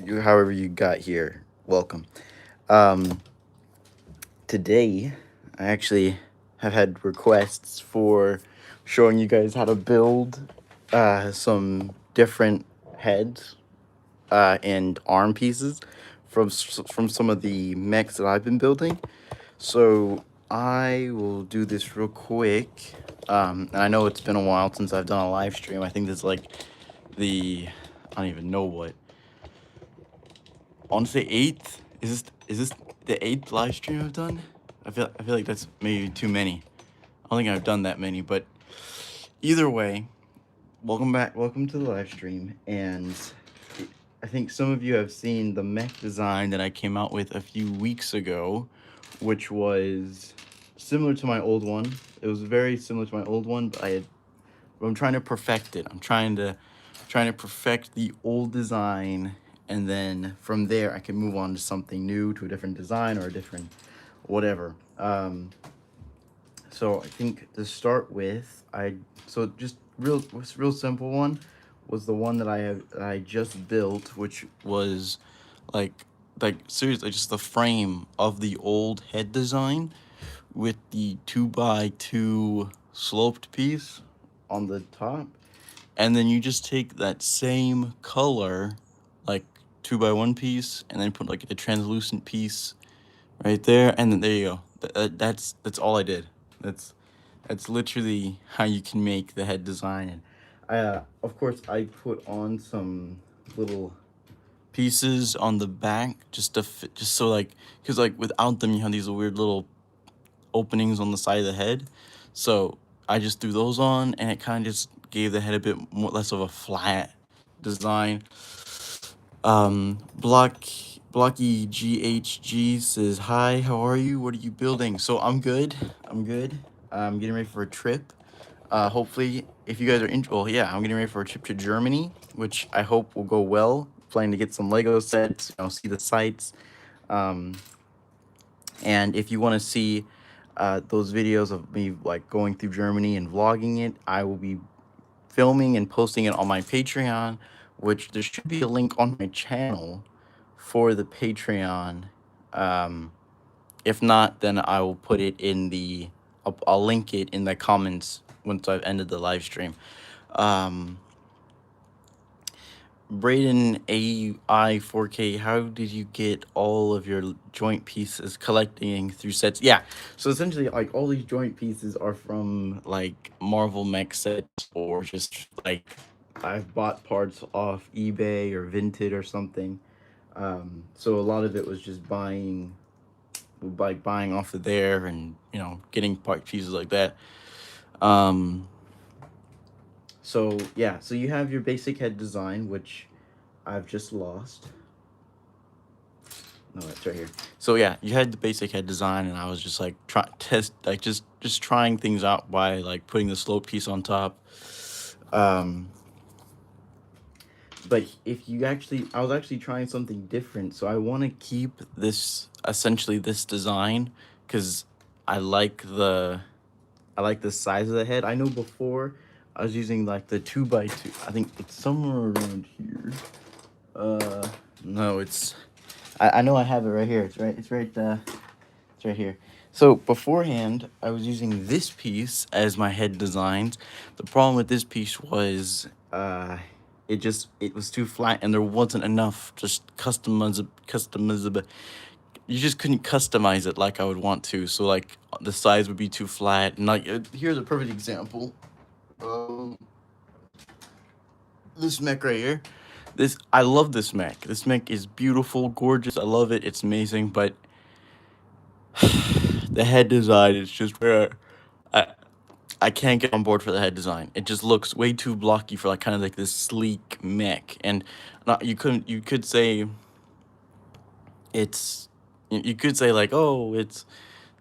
however you got here, welcome. Um, Today, I actually have had requests for showing you guys how to build some different heads and arm pieces from some of the mechs that I've been building. So I will do this real quick. And I know it's been a while since I've done a live stream. I think this is like the I don't even know what. Honestly, eighth? Is this the eighth live stream I've done? I feel like that's maybe too many. I don't think I've done that many, but either way, welcome back. Welcome to the live stream. And I think some of you have seen the mech design that I came out with a few weeks ago, which was similar to my old one. It was very similar to my old one, but I'm trying to perfect it. I'm trying to perfect the old design, and then from there I can move on to something new, to a different design or a different whatever. So I think to start with, just real simple one was the one that I just built, which was like like seriously just the frame of the old head design with the 2x2 sloped piece on the top, and then you just take that same color, like 2x1 piece, and then put like a translucent piece right there, and then there you go. That's all I did. That's that's literally how you can make the head design. And of course, I put on some little pieces on the back just to fit, just so like, because like without them, you have these weird little openings on the side of the head. So I just threw those on, and it kind of just gave the head a bit more less of a flat design. Blocky GHG says, "Hi, how are you? What are you building?" So I'm good. I'm good. I'm getting ready for a trip. Hopefully, if you guys are well, yeah, I'm getting ready for a trip to Germany, which I hope will go well. Planning to get some Lego sets, see the sights. Um, and if you want to see those videos of me like going through Germany and vlogging it, I will be filming and posting it on my Patreon, which there should be a link on my channel for the Patreon. Um, if not, then I will put it in I'll link it in the comments once I've ended the live stream. Um, Braden AI 4K, how did you get all of your joint pieces collecting through sets? Yeah, so essentially, like, all these joint pieces are from like Marvel mech sets, or just like I've bought parts off eBay or Vinted or something. So a lot of it was just buying off of there, and getting part pieces like that. Um, so yeah, so you have your basic head design, which I've just lost. No, it's right here. So yeah, you had the basic head design, and I was just like just trying things out by like putting the slope piece on top. Um, but if you actually, I was actually trying something different. So I want to keep essentially this design, because I like the I like the size of the head. I know before I was using like the 2x2. I think it's somewhere around here. No, I know I have it right here. It's right here. So beforehand, I was using this piece as my head designs. The problem with this piece was it was too flat, and there wasn't enough just customizable. You just couldn't customize it like I would want to. So like the size would be too flat. And like here's a perfect example. Um, this mech right here. I love this mech. This mech is beautiful, gorgeous. I love it. It's amazing, but the head design is just where I I can't get on board for the head design. It just looks way too blocky for like kind of like this sleek mech. And not you could say it's you could say like, oh, it's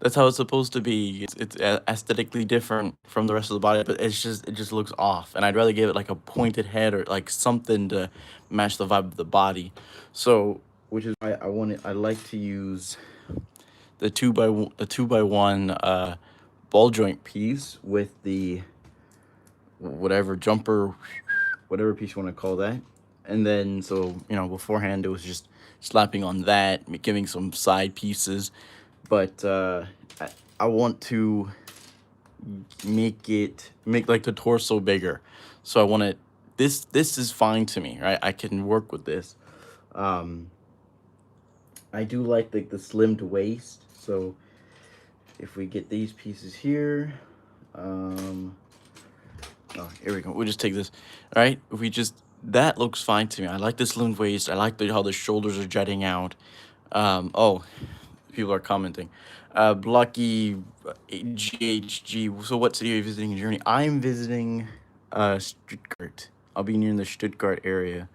that's how it's supposed to be. It's aesthetically different from the rest of the body, but it just looks off. And I'd rather give it like a pointed head or like something to match the vibe of the body. So, which is why I like to use the 2x1 ball joint piece with the whatever jumper, whatever piece you want to call that. And then, so, you know, beforehand it was just slapping on that, giving some side pieces. But I want to make like the torso bigger. So I want to, this is fine to me, right? I can work with this. Um, I do like the slimmed waist. So if we get these pieces here, um, oh, here we go. We'll just take this, all right? If we just, that looks fine to me. I like the slimmed waist. I like how the shoulders are jutting out. Oh, people are commenting. Blocky GHG. So what city are you visiting in Germany? I'm visiting Stuttgart. I'll be near the Stuttgart area.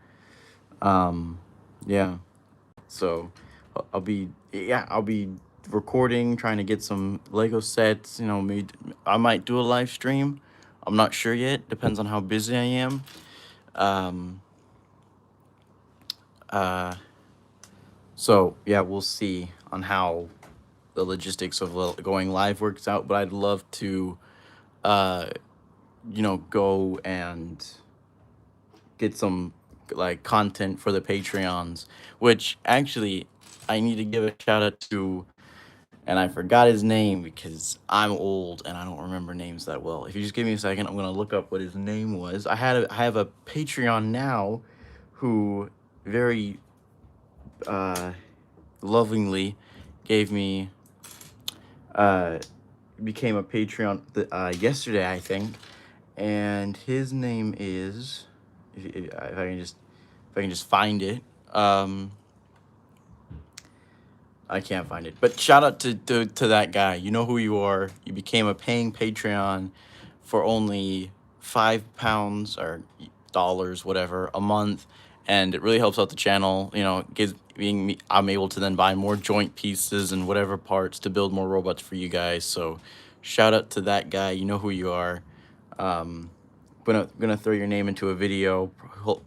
Um, yeah. So I'll be recording, trying to get some Lego sets. You know, maybe I might do a live stream. I'm not sure yet. Depends on how busy I am. Um, uh, so yeah, we'll see on how the logistics of going live works out. But I'd love to, uh, you know, go and get some like content for the Patreons, which actually I need to give a shout out to, and I forgot his name because I'm old and I don't remember names that well. If you just give me a second, I'm gonna look up what his name was. I have a Patreon now, who very uh, lovingly gave me became a Patreon yesterday, I think, and his name is, if I can just find it. I can't find it, but shout out to that guy. You know who you are. You became a paying Patreon for only £5 or dollars, whatever, a month, and it really helps out the channel. You know, gives being me, I'm able to then buy more joint pieces and whatever parts to build more robots for you guys. So, shout out to that guy. You know who you are. Um, gonna throw your name into a video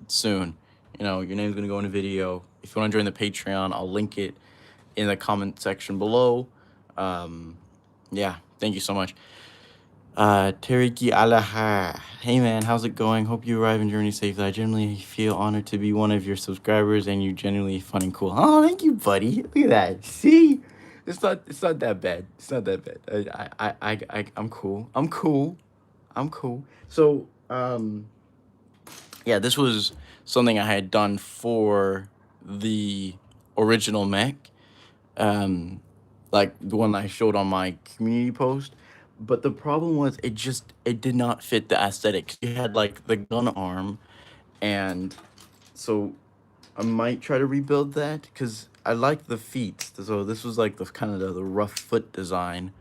soon. You know, your name's gonna go in a video. If you want to join the Patreon, I'll link it in the comment section below. Yeah, thank you so much. Teriki Alaha. Hey man, how's it going? Hope you arrive in Germany safely. I genuinely feel honored to be one of your subscribers, and you genuinely fun and cool. Oh, thank you, buddy. Look at that. See? It's not that bad. It's not that bad. I'm cool. I'm cool. I'm cool. So, yeah, this was something I had done for the original mech, like the one I showed on my community post. But the problem was it did not fit the aesthetic. You had like the gun arm, and so I might try to rebuild that because I like the feet. So this was like the kind of the rough foot design,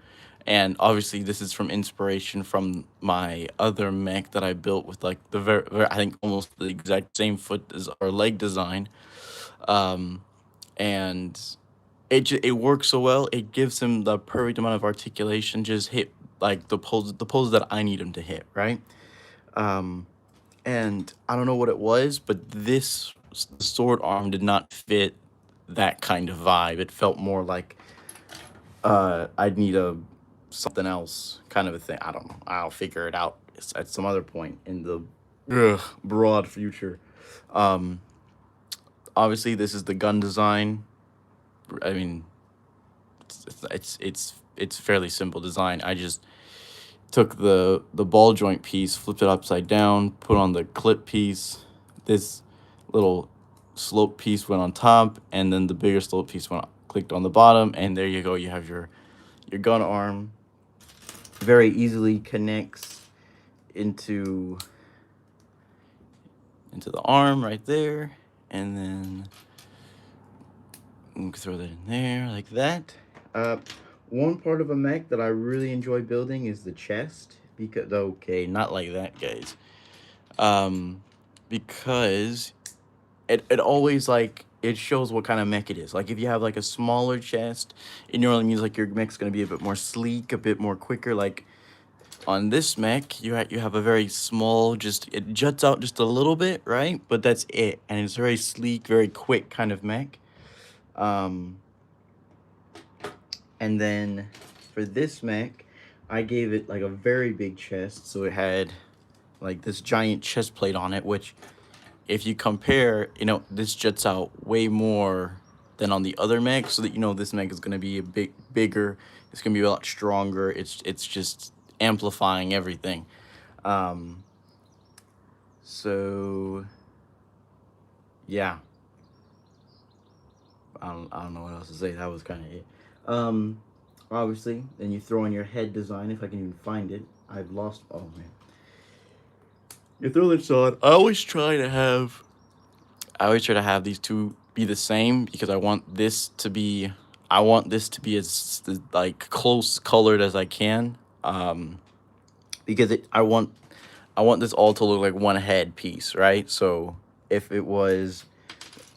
and obviously this is from inspiration from my other mech that I built with like the I think almost the exact same foot or leg design. Um, and it works so well. It gives him the perfect amount of articulation. Just hit like the pose that I need him to hit, right? Um, and I don't know what it was, but this sword arm did not fit that kind of vibe. It felt more like I'd need a something else kind of a thing. I don't know. I'll figure it out at some other point in the broad future. Um, Obviously, this is the gun design. I mean, it's fairly simple design. I just took the ball joint piece, flipped it upside down, put on the clip piece. This little slope piece went on top, and then the bigger slope piece clicked on the bottom, and there you go. You have your gun arm. Very easily connects into the arm right there, and then we can throw that in there like that. One part of a mech that I really enjoy building is the chest, because okay, not like that, guys. Because it always like it shows what kind of mech it is. Like if you have like a smaller chest, it normally means like your mech's gonna be a bit more sleek, a bit more quicker. Like on this mech, you have a very small, just it juts out just a little bit, right? But that's it, and it's very sleek, very quick kind of mech. And then for this mech, I gave it like a very big chest, so it had like this giant chest plate on it, which if you compare, this juts out way more than on the other mech, so that this mech is gonna be a bit bigger. It's gonna be a lot stronger. It's just amplifying everything. Um, so yeah, I don't know what else to say. That was kind of it. Um, Obviously, then you throw in your head design. If I can even find it, I've lost. Oh man, you throw this on. I always try to have these two be the same, because I want this to be as like close colored as I can. Because I want this all to look like one head piece, right? So if it was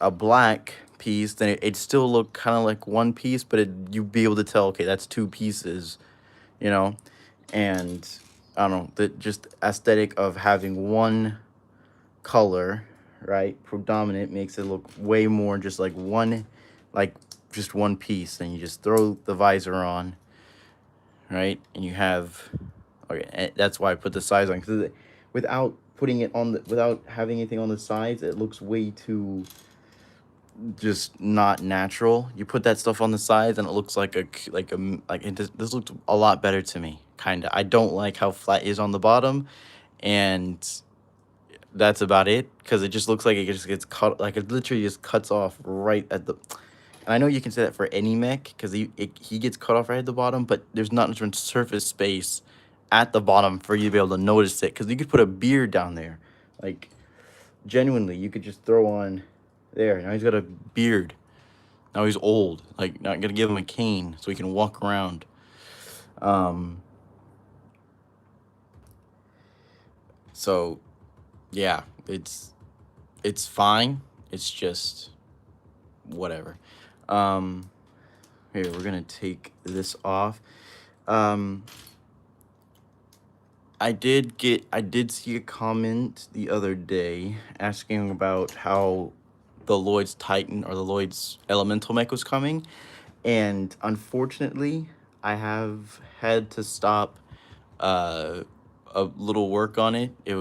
a black piece, then it'd still look kind of like one piece, but you'd be able to tell, okay, that's two pieces, you know? And I don't know, the just aesthetic of having one color, right, predominant, makes it look way more just like just one piece. Then you just throw the visor on, right, and you have, okay, that's why I put the sides on, because without putting it on without having anything on the sides, it looks way too just not natural. You put that stuff on the sides and it looks like this looks a lot better to me, kind of. I don't like how flat it is on the bottom, and that's about it, because it just looks like it just gets cut, like it literally just cuts off right at the. And I know you can say that for any mech, because he gets cut off right at the bottom, but there's not much surface space at the bottom for you to be able to notice it, because you could put a beard down there, like genuinely, you could just throw on there. Now he's got a beard. Now he's old. Like, not gonna give him a cane so he can walk around. So yeah, it's fine. It's just whatever. Here, we're gonna take this off. I did see a comment the other day asking about how the Lloyd's Titan or the Lloyd's Elemental mech was coming, and unfortunately, I have had to stop uh, a little work on it. It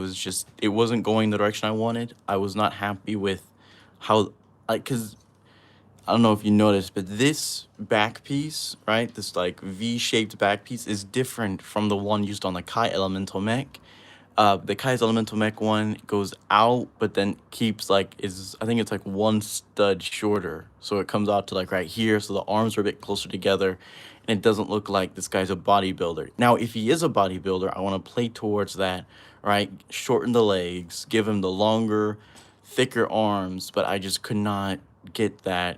wasn't going the direction I wanted. I was not happy with how, because I don't know if you noticed, but this back piece, right, this like V-shaped back piece is different from the one used on the Kai Elemental mech. The Kai's Elemental mech one goes out, but then keeps I think it's like one stud shorter. So it comes out to like right here. So the arms are a bit closer together, and it doesn't look like this guy's a bodybuilder. Now, if he is a bodybuilder, I want to play towards that, right? Shorten the legs, give him the longer, thicker arms, but I just could not get that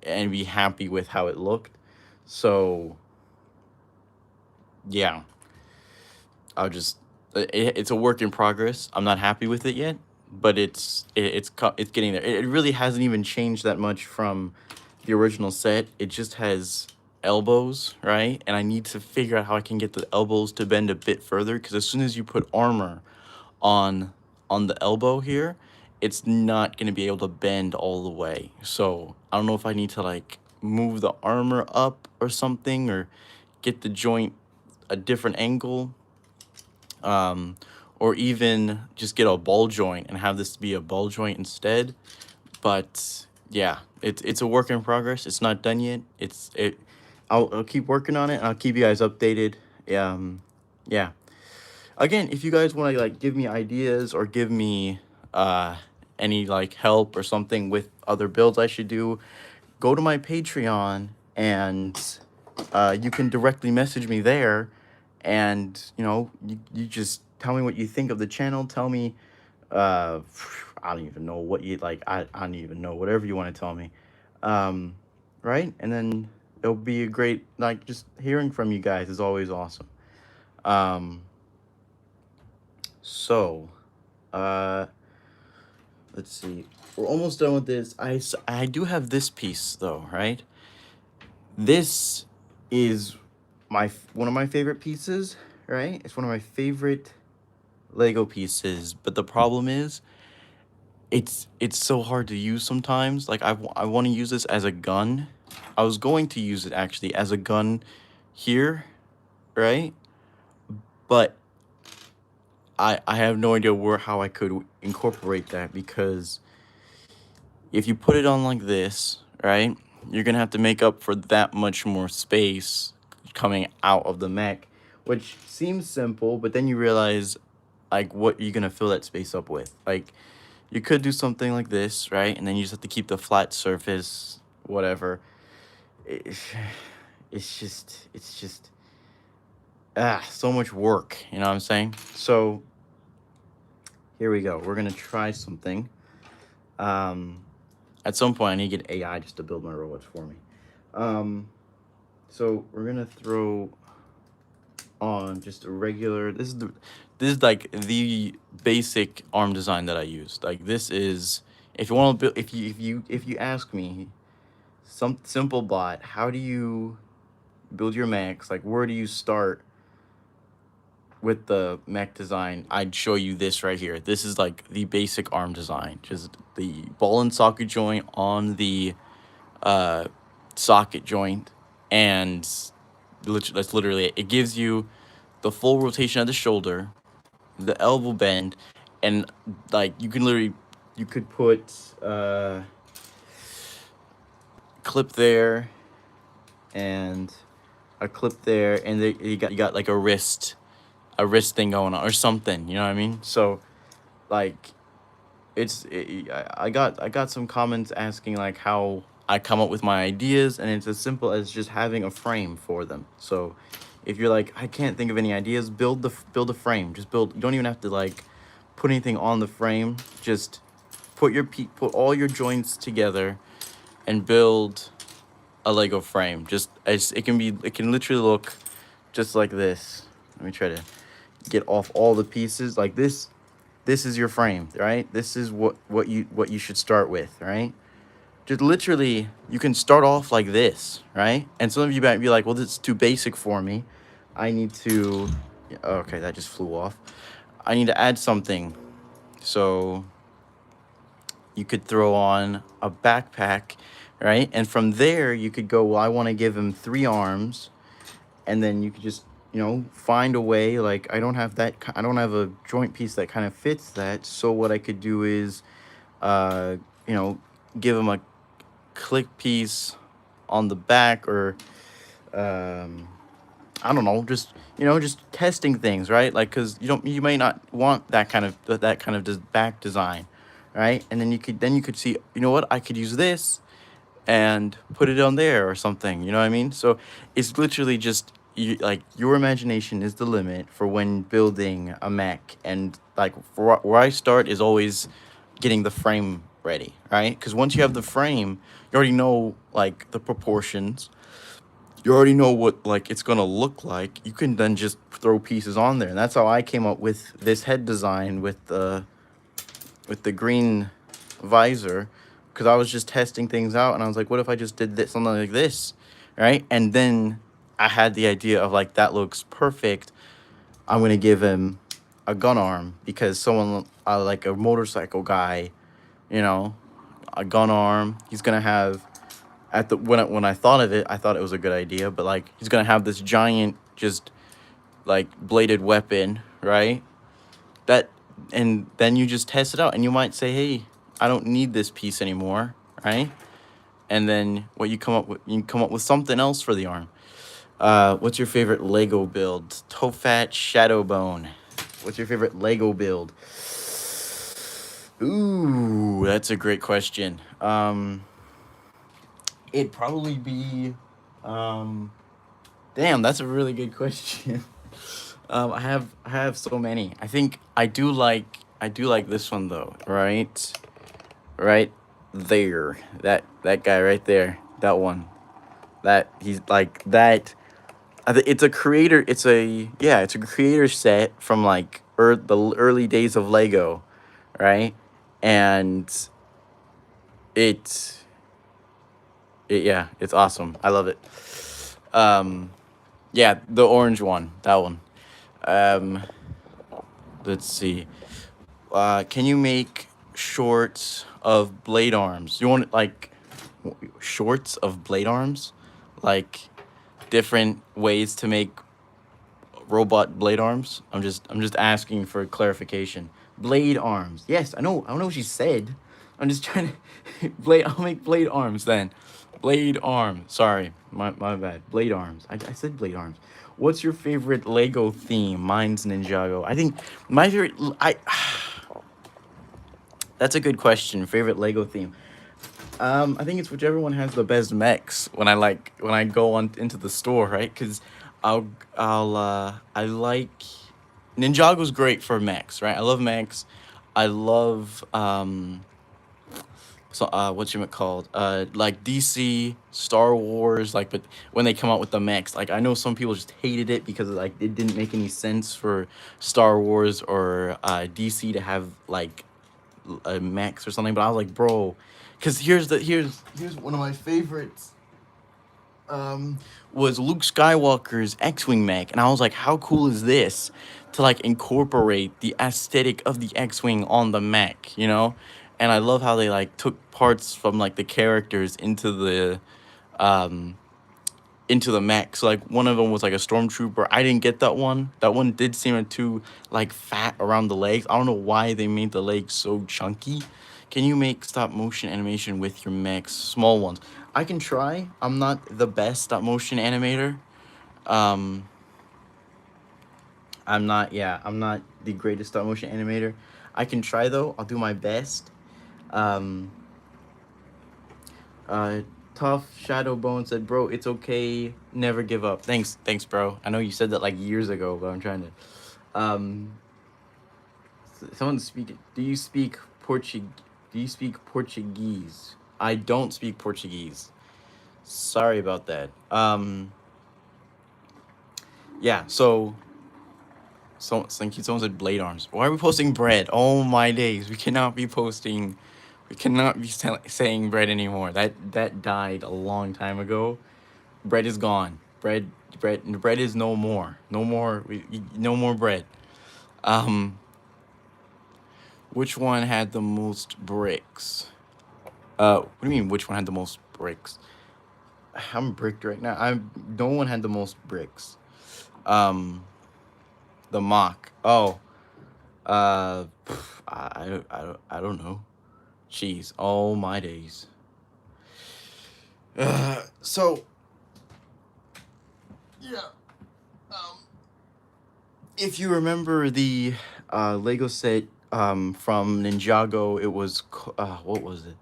and be happy with how it looked. So yeah, it's a work in progress. I'm not happy with it yet, but it's getting there. It really hasn't even changed that much from the original set. It just has elbows, right? And I need to figure out how I can get the elbows to bend a bit further, because as soon as you put armor on the elbow here, it's not going to be able to bend all the way. So I don't know if I need to like move the armor up or something, or get the joint a different angle, or even just get a ball joint and have this be a ball joint instead. But yeah, it's a work in progress. It's not done yet. I'll keep working on it, and I'll keep you guys updated. Yeah. Again, if you guys want to like give me ideas or give me any like help or something with other builds I should do, go to my Patreon, and you can directly message me there, and you just tell me what you think of the channel. Tell me, I don't even know what you like. I don't even know, whatever you want to tell me, right? And then it'll be a great, like, just hearing from you guys is always awesome. So let's see, we're almost done with this. I do have this piece though, right? This is one of my favorite pieces, right? It's one of my favorite Lego pieces, but the problem is it's so hard to use sometimes. Like, I want to use this as a gun. I was going to use it actually as a gun here, right? But I have no idea how I could incorporate that, because if you put it on like this, right, you're gonna have to make up for that much more space coming out of the mech, which seems simple, but then you realize like what you're gonna fill that space up with. Like you could do something like this, right, and then you just have to keep the flat surface, whatever. It, it's just so much work. You know what I'm saying? So here we go. We're gonna try something. Um, at some point, I need to get AI just to build my robots for me. So we're gonna throw on just a regular. This is like the basic arm design that I use. Like this is, if you want to build, if you ask me, some simple bot, how do you build your mechs? Like where do you start with the mech design? I'd show you this right here. This is like the basic arm design, just the ball and socket joint on the uh, socket joint, and that's literally it. It gives you the full rotation of the shoulder, the elbow bend, and like you could put clip there and a clip there, and you got like a wrist thing going on or something. You know what I mean? So like I got some comments asking like how I come up with my ideas, and it's as simple as just having a frame for them. So if you're like, I can't think of any ideas, build a frame. Just build. You don't even have to like put anything on the frame. Just put all your joints together and build a Lego frame. Just as it can literally look just like this. Let me try to get off all the pieces like this. This is your frame, right? This is what you should start with, right? Just literally, you can start off like this, right? And some of you might be like, well, this is too basic for me. I need to, okay, that just flew off. I need to add something. So you could throw on a backpack, right? And from there, you could go, well, I want to give him 3 arms. And then you could just, find a way. Like, I don't have a joint piece that kind of fits that. So what I could do is, uh, you know, give him a click piece on the back, or I don't know, just testing things, right? Like, because you may not want that kind of back design, right? And then you could see, you know what, I could use this and put it on there or something. You know what I mean? So it's literally just like your imagination is the limit for when building a mech. And like where I start is always getting the frame ready, right? Because once you have the frame, you already know like the proportions. You already know what like it's gonna look like. You can then just throw pieces on there, and that's how I came up with this head design with the green visor, because I was just testing things out, and I was like, what if I just did this, something like this, right? And then I had the idea of like, that looks perfect. I'm gonna give him a gun arm, because someone like a motorcycle guy, a gun arm. He's gonna have when I thought of it, I thought it was a good idea, but like he's gonna have this giant just like bladed weapon, right? That and then you just test it out, and you might say, hey, I don't need this piece anymore, right? And then you can come up with something else for the arm. What's your favorite Lego build? Tofat Shadowbone. What's your favorite Lego build? Ooh, that's a great question. It'd probably be, damn, that's a really good question. I have so many. I think I do like this one though, right there. That guy right there. That one. That he's like that. It's a creator. It's a creator set from like the early days of Lego, right? And it's yeah, it's awesome. I love it. Um, yeah, the orange one. That one. Um, let's see. Can you make shorts of blade arms? You want like shorts of blade arms, like different ways to make robot blade arms? I'm just asking for clarification. Blade arms. Yes, I know. I don't know what she said. I'm just trying to blade. I'll make blade arms then. Blade arms. Sorry, my bad. Blade arms. I said blade arms. What's your favorite Lego theme? Mine's Ninjago. I think my favorite. That's a good question. Favorite Lego theme. I think it's whichever one has the best mechs when I go on into the store, right? Cause I like Ninjago's great for mechs, right? I love mechs. I love what's your called? Like DC, Star Wars, like, but when they come out with the mechs, like I know some people just hated it because like it didn't make any sense for Star Wars or DC to have like a mechs or something, but I was like, bro, because here's one of my favorites. Was Luke Skywalker's X-wing mech, and I was like, how cool is this to like incorporate the aesthetic of the X-wing on the mech, you know? And I love how they like took parts from like the characters um into the mech. So like one of them was like a stormtrooper. I didn't get that one. That one did seem too like fat around the legs. I don't know why they made the legs so chunky. Can you make stop motion animation with your mechs? Small ones. I can try. I'm not the best stop motion animator. Um, I'm not the greatest stop motion animator. I can try though. I'll do my best. Um, uh, Tough Shadow Bone said, "Bro, it's okay. Never give up." Thanks, bro. I know you said that like years ago, but I'm trying to. Um, someone speak. Do you speak Portuguese? Do you speak Portuguese? I don't speak Portuguese. Sorry about that. Yeah. So thank you. Someone said blade arms. Why are we posting bread? Oh my days. We cannot be posting. We cannot be saying bread anymore. That died a long time ago. Bread is gone. Bread is no more. No more. No more bread. Um, which one had the most bricks? What do you mean? Which one had the most bricks? I'm bricked right now. No one had the most bricks. Um, the mock. Oh. I don't know. Jeez. Oh my days. So yeah. Um, if you remember the Lego set from Ninjago, it was what was it?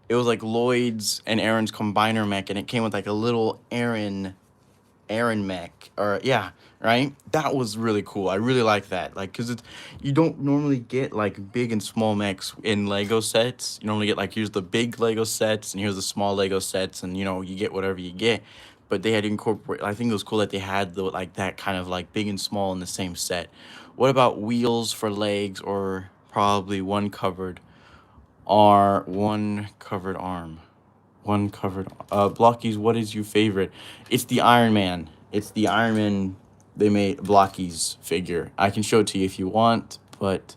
It was like Lloyd's and Aaron's combiner mech, and it came with like a little Aaron mech, or yeah, right. That was really cool. I really like that, like, because it's you don't normally get like big and small mechs in Lego sets. You normally get like here's the big Lego sets and here's the small Lego sets, and you know you get whatever you get. But they had to incorporate. I think it was cool that they had the like that kind of like big and small in the same set. What about wheels for legs, or probably one covered arm? One covered. Blockies, what is your favorite? It's the Iron Man. It's the Iron Man. They made Blockies figure. I can show it to you if you want, but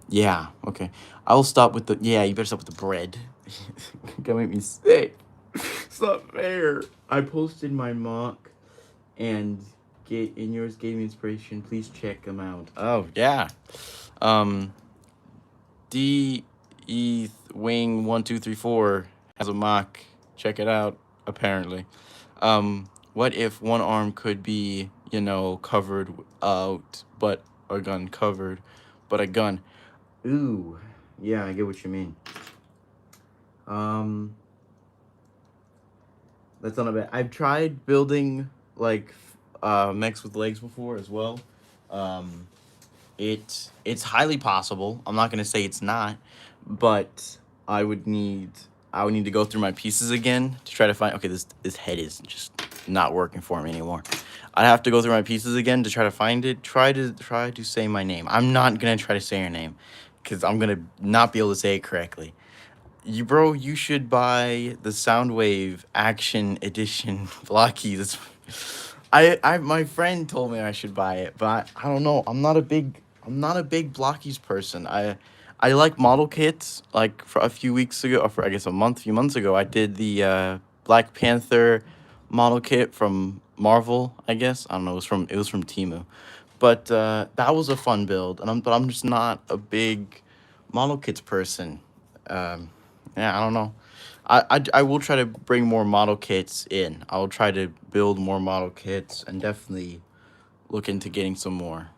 yeah, okay. I'll stop with the. Yeah, you better stop with the bread. Gonna make me sick. It's not fair. I posted my mock, and get in yours gave me inspiration. Please check them out. Oh yeah. Um, D E Wing 1234 has a mock. Check it out. Apparently, what if one arm could be covered out, but a gun covered, but a gun? Ooh, yeah, I get what you mean. Um, that's not a bad. I've tried building like mechs with legs before as well. Um, it's highly possible. I'm not gonna say it's not, but I would need to go through my pieces again to try to find. Okay, this head is just not working for me anymore. I'd have to go through my pieces again to try to find it. Try to say my name. I'm not gonna try to say your name, because I'm gonna not be able to say it correctly. Bro, you should buy the Soundwave Action Edition Blockies. My friend told me I should buy it, but I don't know. I'm not a big Blockies person. I like model kits. Like for a few weeks ago, or for I guess few months ago, I did the Black Panther model kit from Marvel, I guess. I don't know. It was from Temu, but that was a fun build. But I'm just not a big model kits person. Um, yeah, I don't know. I will try to bring more model kits in. I will try to build more model kits and definitely look into getting some more.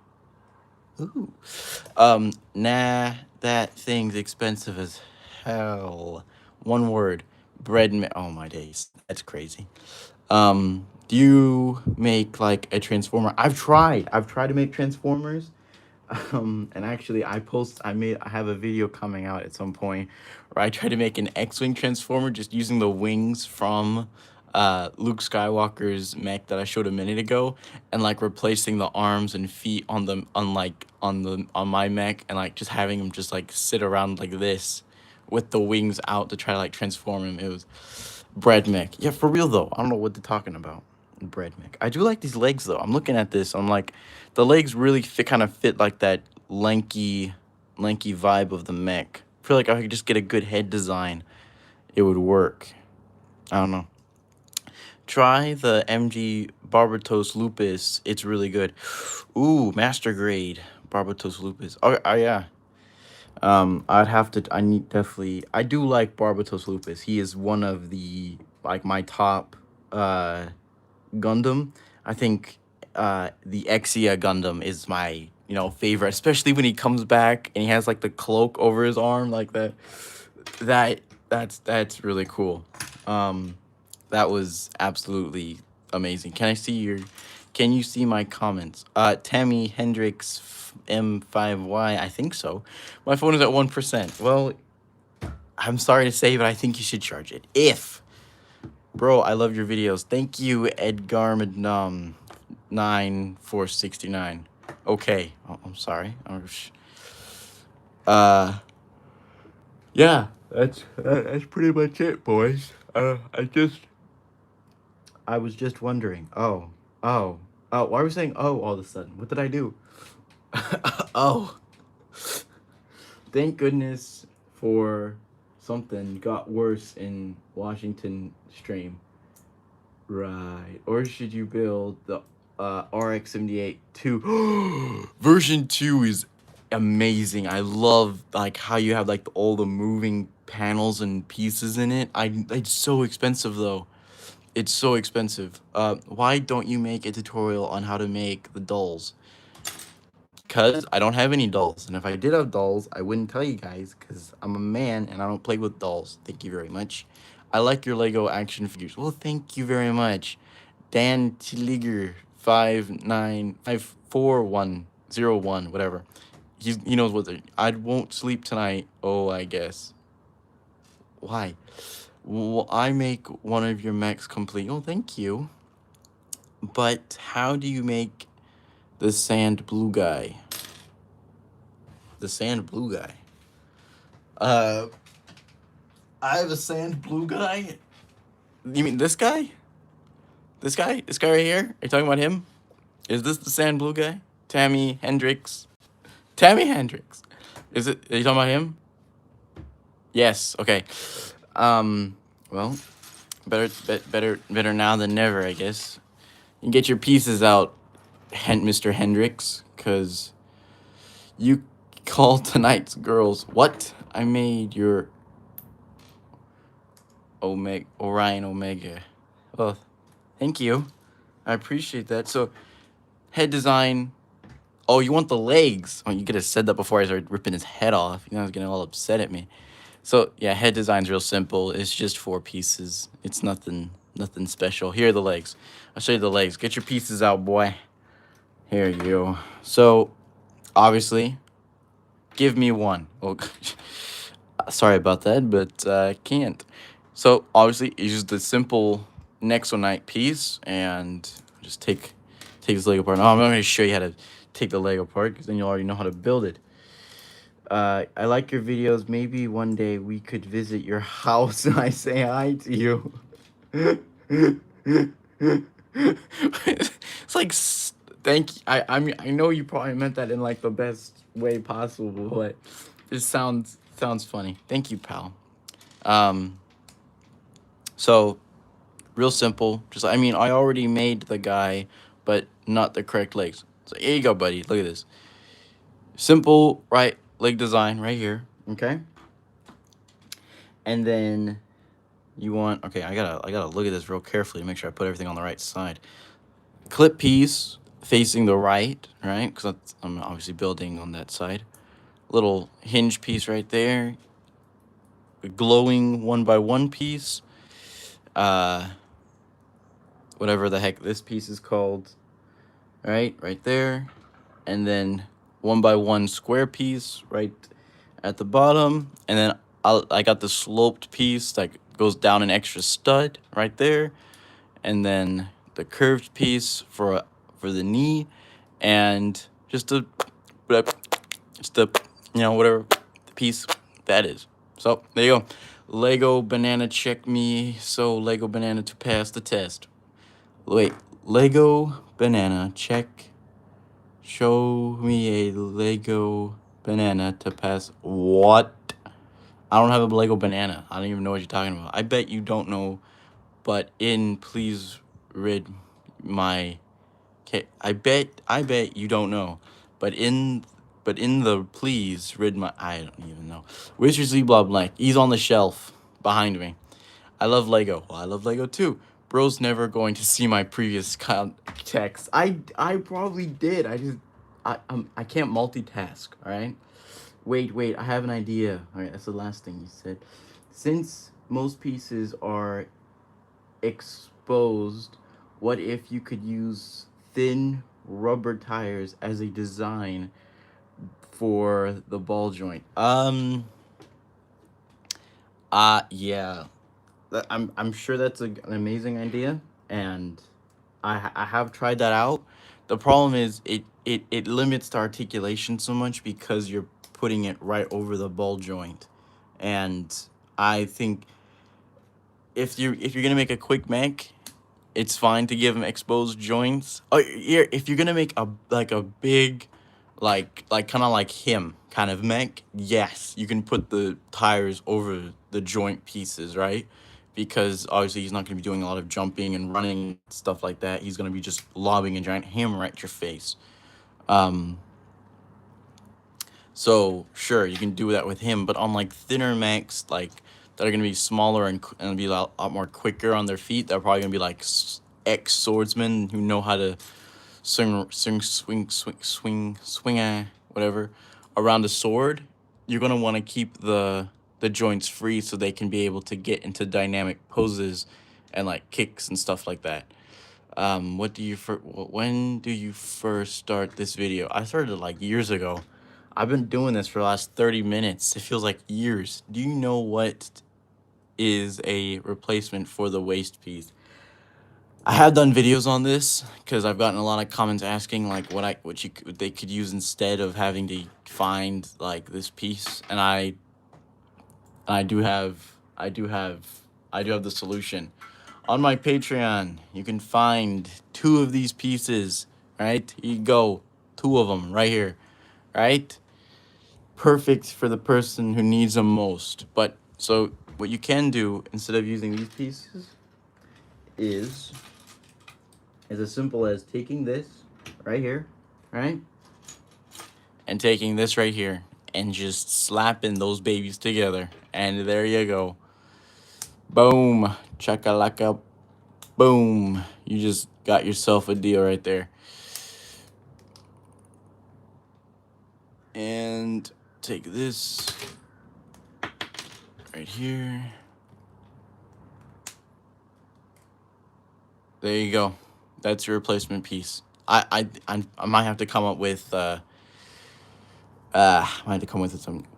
Ooh. Nah, that thing's expensive as hell. One word, oh my days, that's crazy. Do you make like a transformer? I've tried to make transformers. And actually, I have a video coming out at some point where I tried to make an X-wing transformer just using the wings from Luke Skywalker's mech that I showed a minute ago, and like replacing the arms and feet on the on my mech, and like just having him just like sit around like this with the wings out to try to like transform him. It was bread mech. Yeah, for real though. I don't know what they're talking about. Bread mech. I do like these legs though. I'm looking at this. I'm like, the legs really fit, kind of fit like that lanky vibe of the mech. I feel like if I could just get a good head design, it would work. I don't know. Try the MG Barbatos Lupus. It's really good. Ooh, master grade Barbatos Lupus. Oh yeah. I'd have to. I need definitely. I do like Barbatos Lupus. He is one of the like my top Gundam. I think the Exia Gundam is my favorite, especially when he comes back and he has like the cloak over his arm like that. That's really cool. That was absolutely amazing. Can you see my comments? Tammy Hendricks M5Y, I think so. My phone is at 1%. Well, I'm sorry to say, but I think you should charge it. Bro, I love your videos. Thank you, Edgar Madnam 9469. Okay. Oh, I'm sorry. Yeah, that's pretty much it, boys. I was just wondering. Oh, why are we saying oh all of a sudden? What did I do? Oh, thank goodness for something got worse in Washington stream. Right. Or should you build the RX-78 2? Version 2 is amazing. I love like how you have like all the moving panels and pieces in it. It's so expensive though. It's so expensive. Why don't you make a tutorial on how to make the dolls? Because I don't have any dolls. And if I did have dolls, I wouldn't tell you guys because I'm a man and I don't play with dolls. Thank you very much. I like your Lego action figures. Well, thank you very much. Dan Tiliger 59540101, whatever. He knows what I won't sleep tonight. Oh, I guess. Why? Well, I make one of your mechs complete. Oh, thank you. But how do you make the sand blue guy? The sand blue guy. I have a sand blue guy. You mean this guy? This guy? This guy right here? Are you talking about him? Is this the sand blue guy? Tammy Hendricks. Tammy Hendricks. Is it? Are you talking about him? Yes. Okay. Well, better now than never, I guess. You can get your pieces out, Mr. Hendricks, cause you call tonight's girls. What? I made your Orion Omega. Well, thank you. I appreciate that. So, head design. Oh, you want the legs? Oh, you could have said that before I started ripping his head off. You know, I was getting all upset at me. So yeah, head design's real simple. It's just 4 pieces. It's nothing special. Here are the legs. I'll show you the legs. Get your pieces out, boy. Here you go. So, obviously, give me one. Oh, sorry about that, but I can't. So obviously, you use the simple Nexonite piece and just take this Lego apart. No, I'm not going to show you how to take the Lego apart because then you already know how to build it. I like your videos. Maybe one day we could visit your house and I say hi to you. It's like, thank you. I mean, I know you probably meant that in like the best way possible, but it sounds funny. Thank you, pal. So Real simple. Just, I mean, I already made the guy, but not the correct legs. So here you go, buddy. Look at this. Simple right leg design right here. Okay. And then you want, okay, I gotta look at this real carefully to make sure I put everything on the right side. Clip piece facing the right, right? Because I'm obviously building on that side. Little hinge piece right there. A glowing 1x1 piece. Whatever the heck this piece is called. Right there. And then 1x1 square piece right at the bottom. And then I got the sloped piece that goes down an extra stud right there. And then the curved piece for the knee, and just a whatever the piece that is. So there you go. Lego banana, check me. So Lego banana to pass the test. Wait, Lego banana, check. Show me a Lego banana to pass. What? I don't have a Lego banana. I don't even know what you're talking about. I bet you don't know, but please read my. Okay, I bet you don't know, but in the please read my. I don't even know. Where's your Z Blob blank? He's on the shelf behind me. I love Lego. Well, I love Lego too. Bro's never going to see my previous text. I probably did. I can't multitask. All right. Wait. I have an idea. All right. That's the last thing you said. Since most pieces are exposed, what if you could use thin rubber tires as a design for the ball joint? Yeah. I'm sure that's an amazing idea, and I have tried that out. The problem is it limits the articulation so much because you're putting it right over the ball joint, and I think if you're gonna make a quick mech, it's fine to give them exposed joints. Oh, yeah, if you're gonna make a big, kind of like him kind of mech, yes, you can put the tires over the joint pieces, right? Because obviously he's not gonna be doing a lot of jumping and running stuff like that. He's gonna be just lobbing a giant hammer at your face. So sure, you can do that with him, but on like thinner mechs, like that are gonna be smaller and be a lot more quicker on their feet, they're probably gonna be like ex swordsmen who know how to swing, whatever, around the sword. You're gonna want to keep the joints free so they can be able to get into dynamic poses and like kicks and stuff like that. When do you first start this video? I started like years ago. I've been doing this for the last 30 minutes. It feels like years. Do you know what is a replacement for the waist piece? I have done videos on this because I've gotten a lot of comments asking like what they could use instead of having to find like this piece, and I do have the solution. On my Patreon, you can find 2 of these pieces, right? Here you go. 2 of them right here, right? Perfect for the person who needs them most. But so what you can do instead of using these pieces is as simple as taking this right here, right? And taking this right here and just slapping those babies together. And there you go. Boom. Chakalaka. Boom. You just got yourself a deal right there. And take this right here. There you go. That's your replacement piece. I might have to come up with some.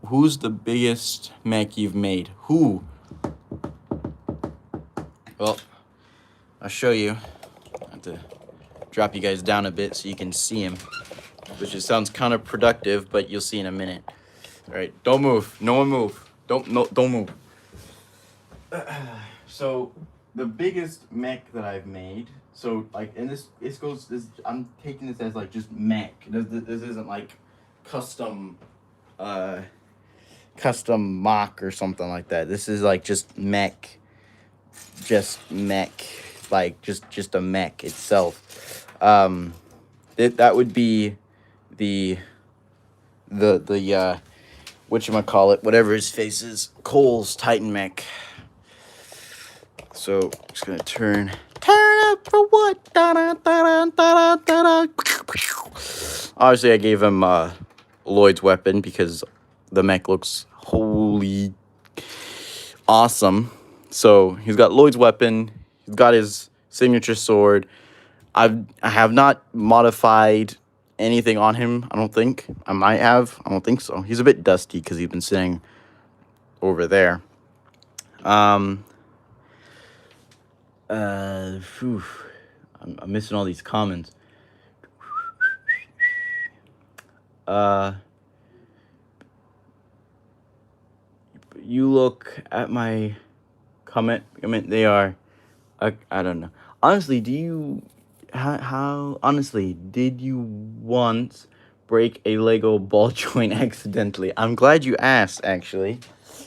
Who's the biggest mech you've made? Who? Well, I'll show you. I have to drop you guys down a bit so you can see him, which just sounds counterproductive, but you'll see in a minute. All right, don't move. No one move. Don't move. So the biggest mech that I've made. So like, and this I'm taking this as like just mech. This isn't like custom mock or something like that. This is like just mech. like just a mech itself. That would be the whatchamacallit, whatever his face is, Cole's Titan mech. So just gonna turn up for what? Obviously, I gave him Lloyd's weapon because the mech looks holy awesome. So he's got Lloyd's weapon. He's got his signature sword. I have not modified anything on him. I don't think I might have. I don't think so. He's a bit dusty because he's been sitting over there. Phew. I'm missing all these comments. You look at my comment. They are. I don't know. Honestly, honestly, did you once break a Lego ball joint accidentally? I'm glad you asked, actually,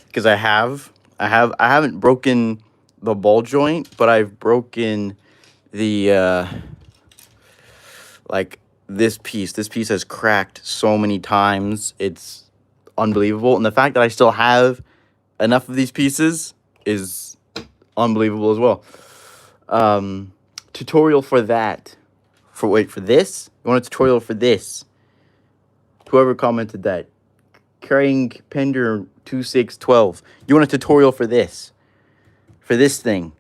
because I haven't broken the ball joint, but I've broken the like this piece. This piece has cracked so many times. It's unbelievable, and the fact that I still have enough of these pieces is unbelievable as well. Tutorial for that. For this? You want a tutorial for this? Whoever commented that. Carrying Pender 2612. You want a tutorial for this? For this thing?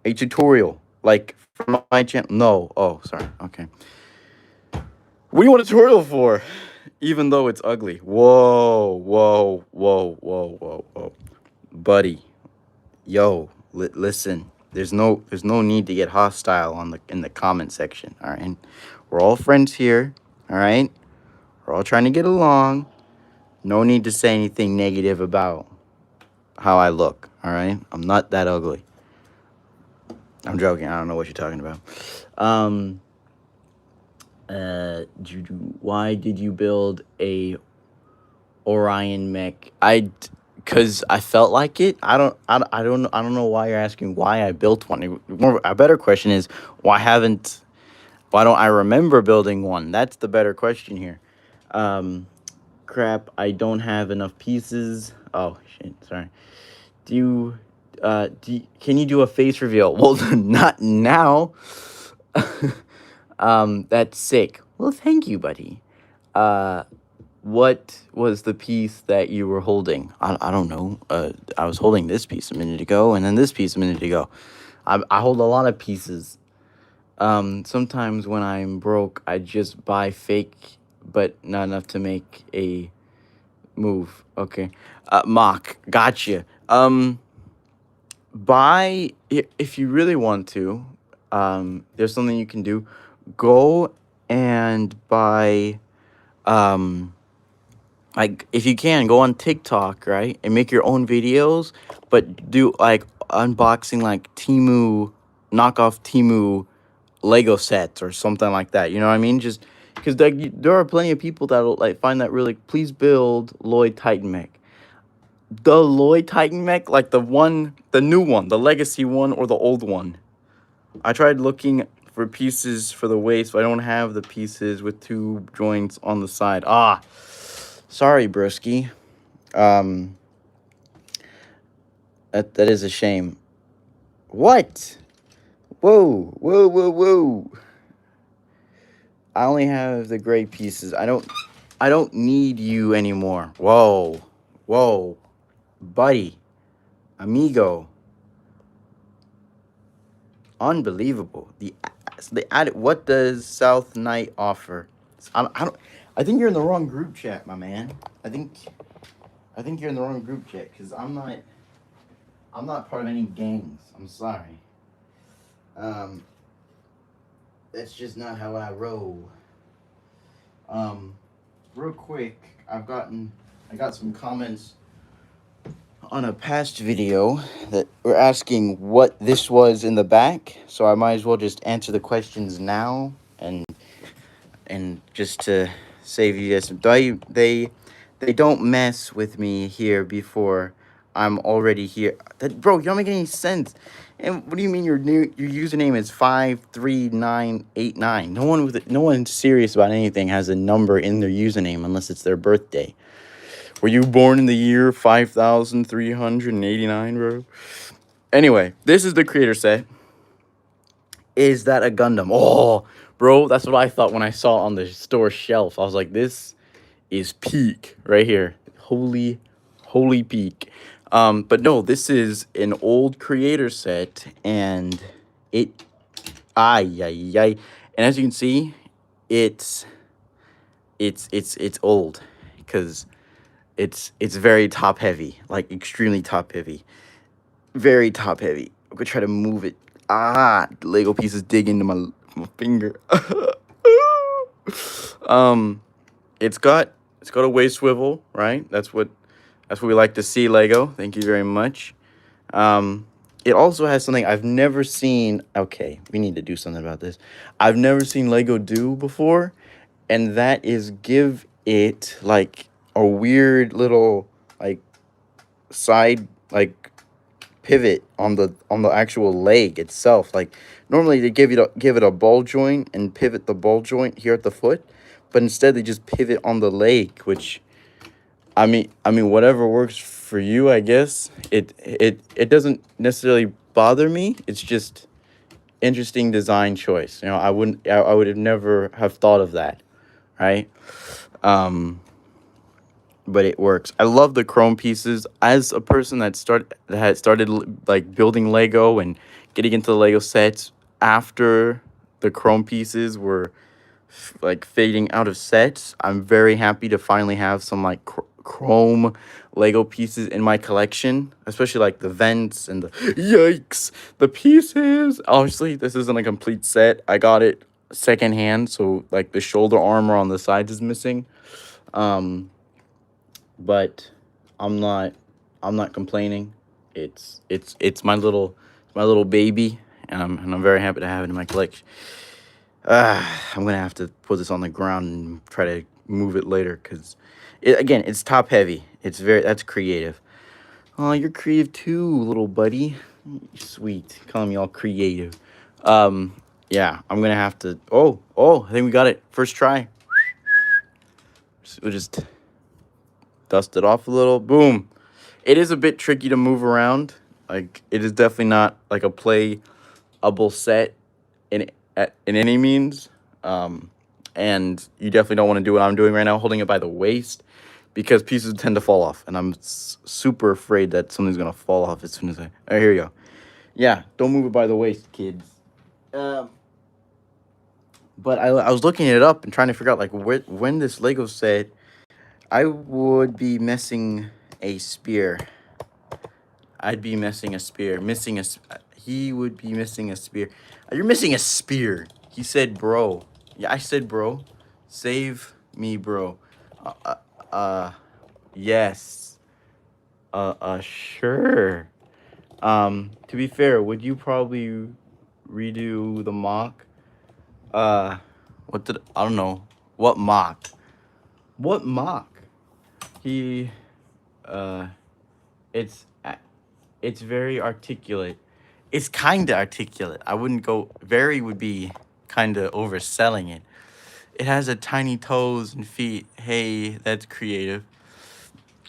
A tutorial. Like, from my channel? No. Oh, sorry. Okay. What do you want a tutorial for? Even though it's ugly. Whoa. Buddy. Yo, listen. There's no need to get hostile in the comment section, all right? We're all friends here, all right? We're all trying to get along. No need to say anything negative about how I look, all right? I'm not that ugly. I'm joking. I don't know what you're talking about. Why did you build a Orion mech? Because I felt like it. I don't know why you're asking why I built one. A better question is why don't I remember building one? That's the better question here. Crap, I don't have enough pieces. Oh shit, sorry. Can you do a face reveal? Well, not now. That's sick. Well, thank you, buddy. What was the piece that you were holding? I don't know. I was holding this piece a minute ago, and then this piece a minute ago. I hold a lot of pieces. Sometimes when I'm broke, I just buy fake, but not enough to make a move. Okay. Mock, gotcha. If you really want to, there's something you can do. Go and buy, like, if you can, go on TikTok, right? And make your own videos, but do, like, unboxing, like, knockoff Temu Lego sets or something like that. You know what I mean? Just, because there are plenty of people that'll, like, find that really, please build Lloyd Titan mech. The Lloyd Titan mech, like the new one, the legacy one or the old one. I tried looking for pieces for the waist, but I don't have the pieces with two joints on the side. Sorry, broski. That is a shame. What? Whoa. I only have the gray pieces. I don't need you anymore. Whoa. Buddy. Amigo. Unbelievable. What does South Knight offer? I think you're in the wrong group chat, my man. I think you're in the wrong group chat because I'm not part of any gangs. I'm sorry. That's just not how I roll. Real quick, I got some comments on a past video that were asking what this was in the back, so I might as well just answer the questions now and just to save you guys some. They don't mess with me here before I'm already here. That, bro, you don't make any sense. And what do you mean your username is 53989? No one serious about anything has a number in their username unless it's their birthday. Were you born in the year 5389, bro? Anyway, this is the creator set. Is that a Gundam? Oh, bro, that's what I thought when I saw it on the store shelf. I was like, this is peak right here. Holy peak. But no, this is an old creator set, and it, ay. And as you can see, it's old, because it's very top heavy, like extremely top heavy, very top heavy. I'm gonna try to move it. The Lego pieces dig into my finger. um, it's got a waist swivel, right? That's what we like to see, Lego. Thank you very much. It also has something I've never seen. Okay, we need to do something about this. I've never seen Lego do before, and that is give it like a weird little like side like pivot on the actual leg itself. Like normally they give it a ball joint and pivot the ball joint here at the foot, but instead they just pivot on the leg, which I mean whatever works for you, I guess. It doesn't necessarily bother me. It's just interesting design choice. I would have never have thought of that, right? But it works. I love the chrome pieces. As a person that had started like building Lego and getting into the Lego sets after the chrome pieces were like fading out of sets, I'm very happy to finally have some like chrome Lego pieces in my collection, especially like the vents and the pieces. Obviously, this isn't a complete set. I got it secondhand, so like the shoulder armor on the sides is missing. But I'm not complaining. It's my little baby, and I'm very happy to have it in my collection. I'm gonna have to put this on the ground and try to move it later, because again, it's top heavy. That's creative. Oh, you're creative too, little buddy. Sweet, calling me all creative. Yeah, I'm gonna have to. Oh, I think we got it. First try. We'll just dust it off a little. Boom. It is a bit tricky to move around. Like, it is definitely not like a playable set in any means. And you definitely don't want to do what I'm doing right now, holding it by the waist, because pieces tend to fall off, and I'm super afraid that something's gonna fall off as soon as I. Oh, here you go. Yeah, don't move it by the waist, kids. But I was looking it up and trying to figure out like when this Lego set, I would be missing a spear. I'd be missing a spear. He would be missing a spear. You're missing a spear. He said, bro. Yeah, I said, bro. Save me, bro. Yes. Sure. To be fair, would you probably redo the mock? I don't know. What mock? What mock? He, it's very articulate. It's kind of articulate. I wouldn't go, very would be kind of overselling it. It has a tiny toes and feet. Hey, that's creative.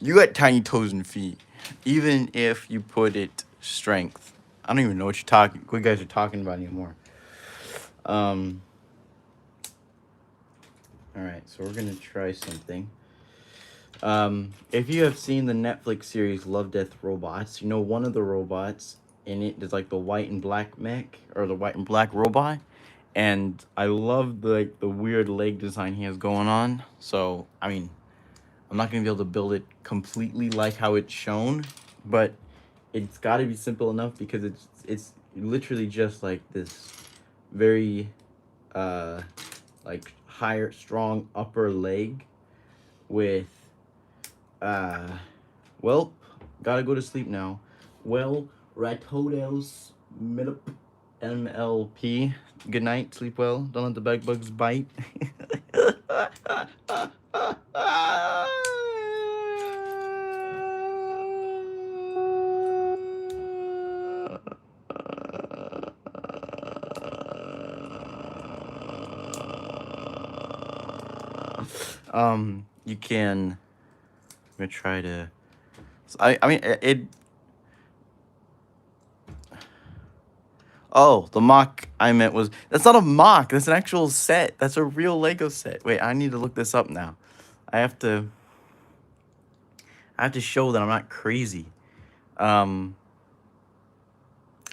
You got tiny toes and feet, even if you put it strength. I don't even know what you guys are talking about anymore. All right, so we're gonna try something. If you have seen the Netflix series Love, Death, Robots, you know one of the robots in it is like the white and black mech, or the white and black robot. And I love the weird leg design he has going on. So, I mean, I'm not going to be able to build it completely like how it's shown, but it's got to be simple enough, because it's literally just like this very like higher, strong upper leg with well, gotta go to sleep now. Well, Ratodos MLP. Good night, sleep well. Don't let the bed bugs bite. You can. I'm gonna try to. I mean it. Oh, the mock I meant was that's not a mock. That's an actual set. That's a real Lego set. Wait, I need to look this up now. I have to. I have to show that I'm not crazy. I don't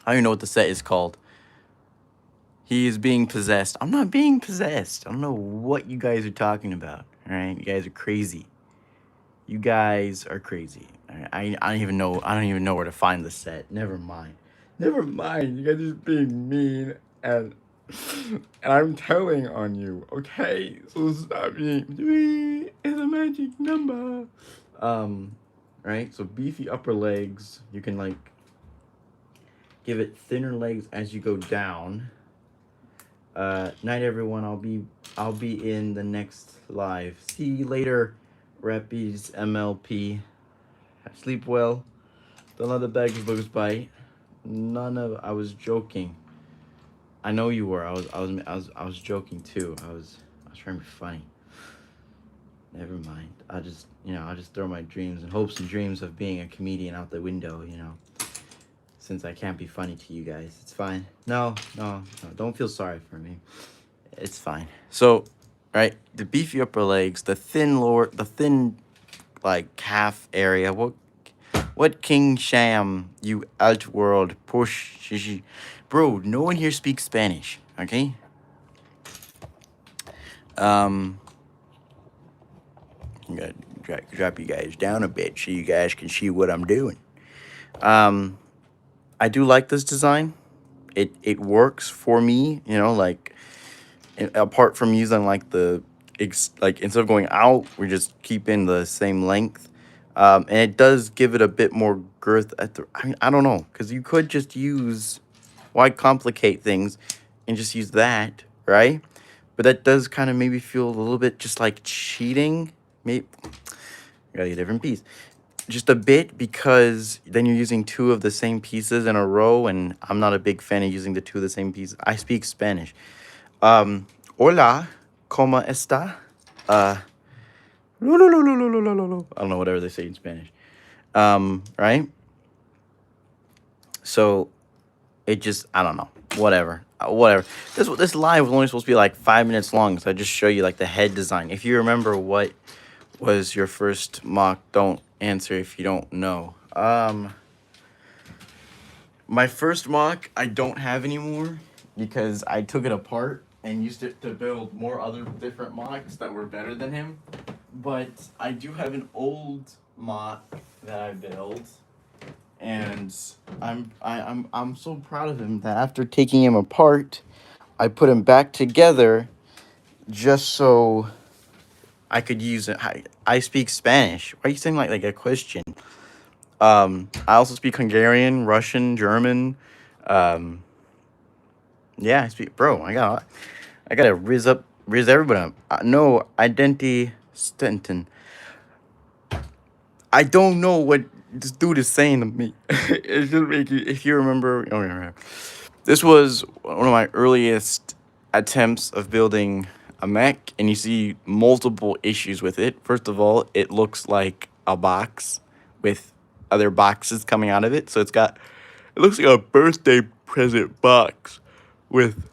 even know what the set is called. He is being possessed. I'm not being possessed. I don't know what you guys are talking about. All right, you guys are crazy. You guys are crazy. I don't even know. I don't even know where to find the set. Never mind. Never mind. You guys are just being mean and I'm telling on you. Okay, so stop being. 3 is a magic number. Right. So beefy upper legs. You can like give it thinner legs as you go down. Night everyone. I'll be in the next live. See you later, Rappies MLP. Sleep well. Don't let the bags bugs bite. I was joking. I know you were. I was joking too. I was trying to be funny. Never mind. I'll just throw my dreams and hopes and dreams of being a comedian out the window, since I can't be funny to you guys. It's fine. No, don't feel sorry for me. It's fine. So, right, the beefy upper legs, the thin like calf area. What King Sham, you outworld push shishi. Bro, no one here speaks Spanish, okay? I'm gonna drop you guys down a bit so you guys can see what I'm doing. I do like this design. It works for me, like apart from using like like instead of going out, we're just keeping the same length. And it does give it a bit more girth I don't know, because you could just use, why complicate things and just use that, right? But that does kind of maybe feel a little bit just like cheating. Maybe gotta get a different piece. Just a bit, because then you're using 2 of the same pieces in a row, and I'm not a big fan of using the 2 of the same pieces. I speak Spanish. Hola, ¿cómo está? I don't know, whatever they say in Spanish. Right? So it just, I don't know. Whatever. This live was only supposed to be like 5 minutes long, so I just show you like the head design. If you remember what was your first mock, don't answer if you don't know. My first mock I don't have anymore because I took it apart and used it to build more other different mocks that were better than him. But I do have an old mock that I built, and I'm so proud of him that after taking him apart, I put him back together just so I could use it. I speak Spanish. Why are you saying like a Christian? I also speak Hungarian, Russian, German. Yeah, I speak. Bro, I gotta riz everybody up. No identity Stenton. I don't know what this dude is saying to me. It's just make you, if you remember. Oh, yeah. This was one of my earliest attempts of building a mech, and you see multiple issues with it. First of all, it looks like a box with other boxes coming out of it. So it looks like a birthday present box with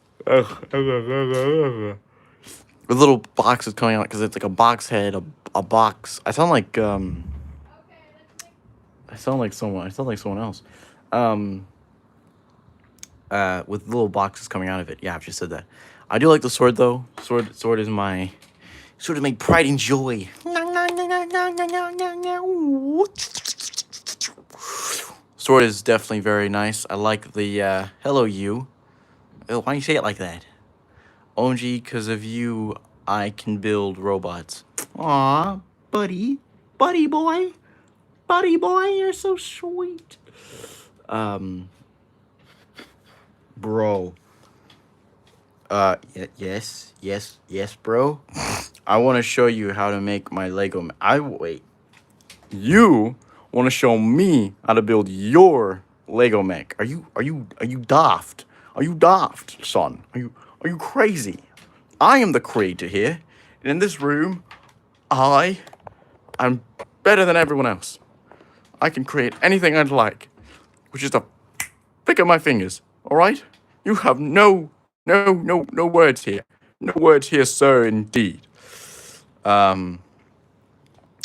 little boxes coming out, because it's like a box head, a box. I sound like someone else. With little boxes coming out of it. Yeah, I've just said that. I do like the sword though. Sword is my pride and joy. Sword is definitely very nice. I like the hello you. Oh, why do you say it like that? Only because of you, I can build robots. Aw, buddy boy, you're so sweet. Bro. Yes, bro. I want to show you how to make my Lego. Wait. You want to show me how to build your Lego mech? Are you daft? Are you daft, son? Are you crazy? I am the creator here, and in this room, I am better than everyone else. I can create anything I'd like, which is a flick of my fingers. All right? You have no words here. No words here, sir. Indeed. Um,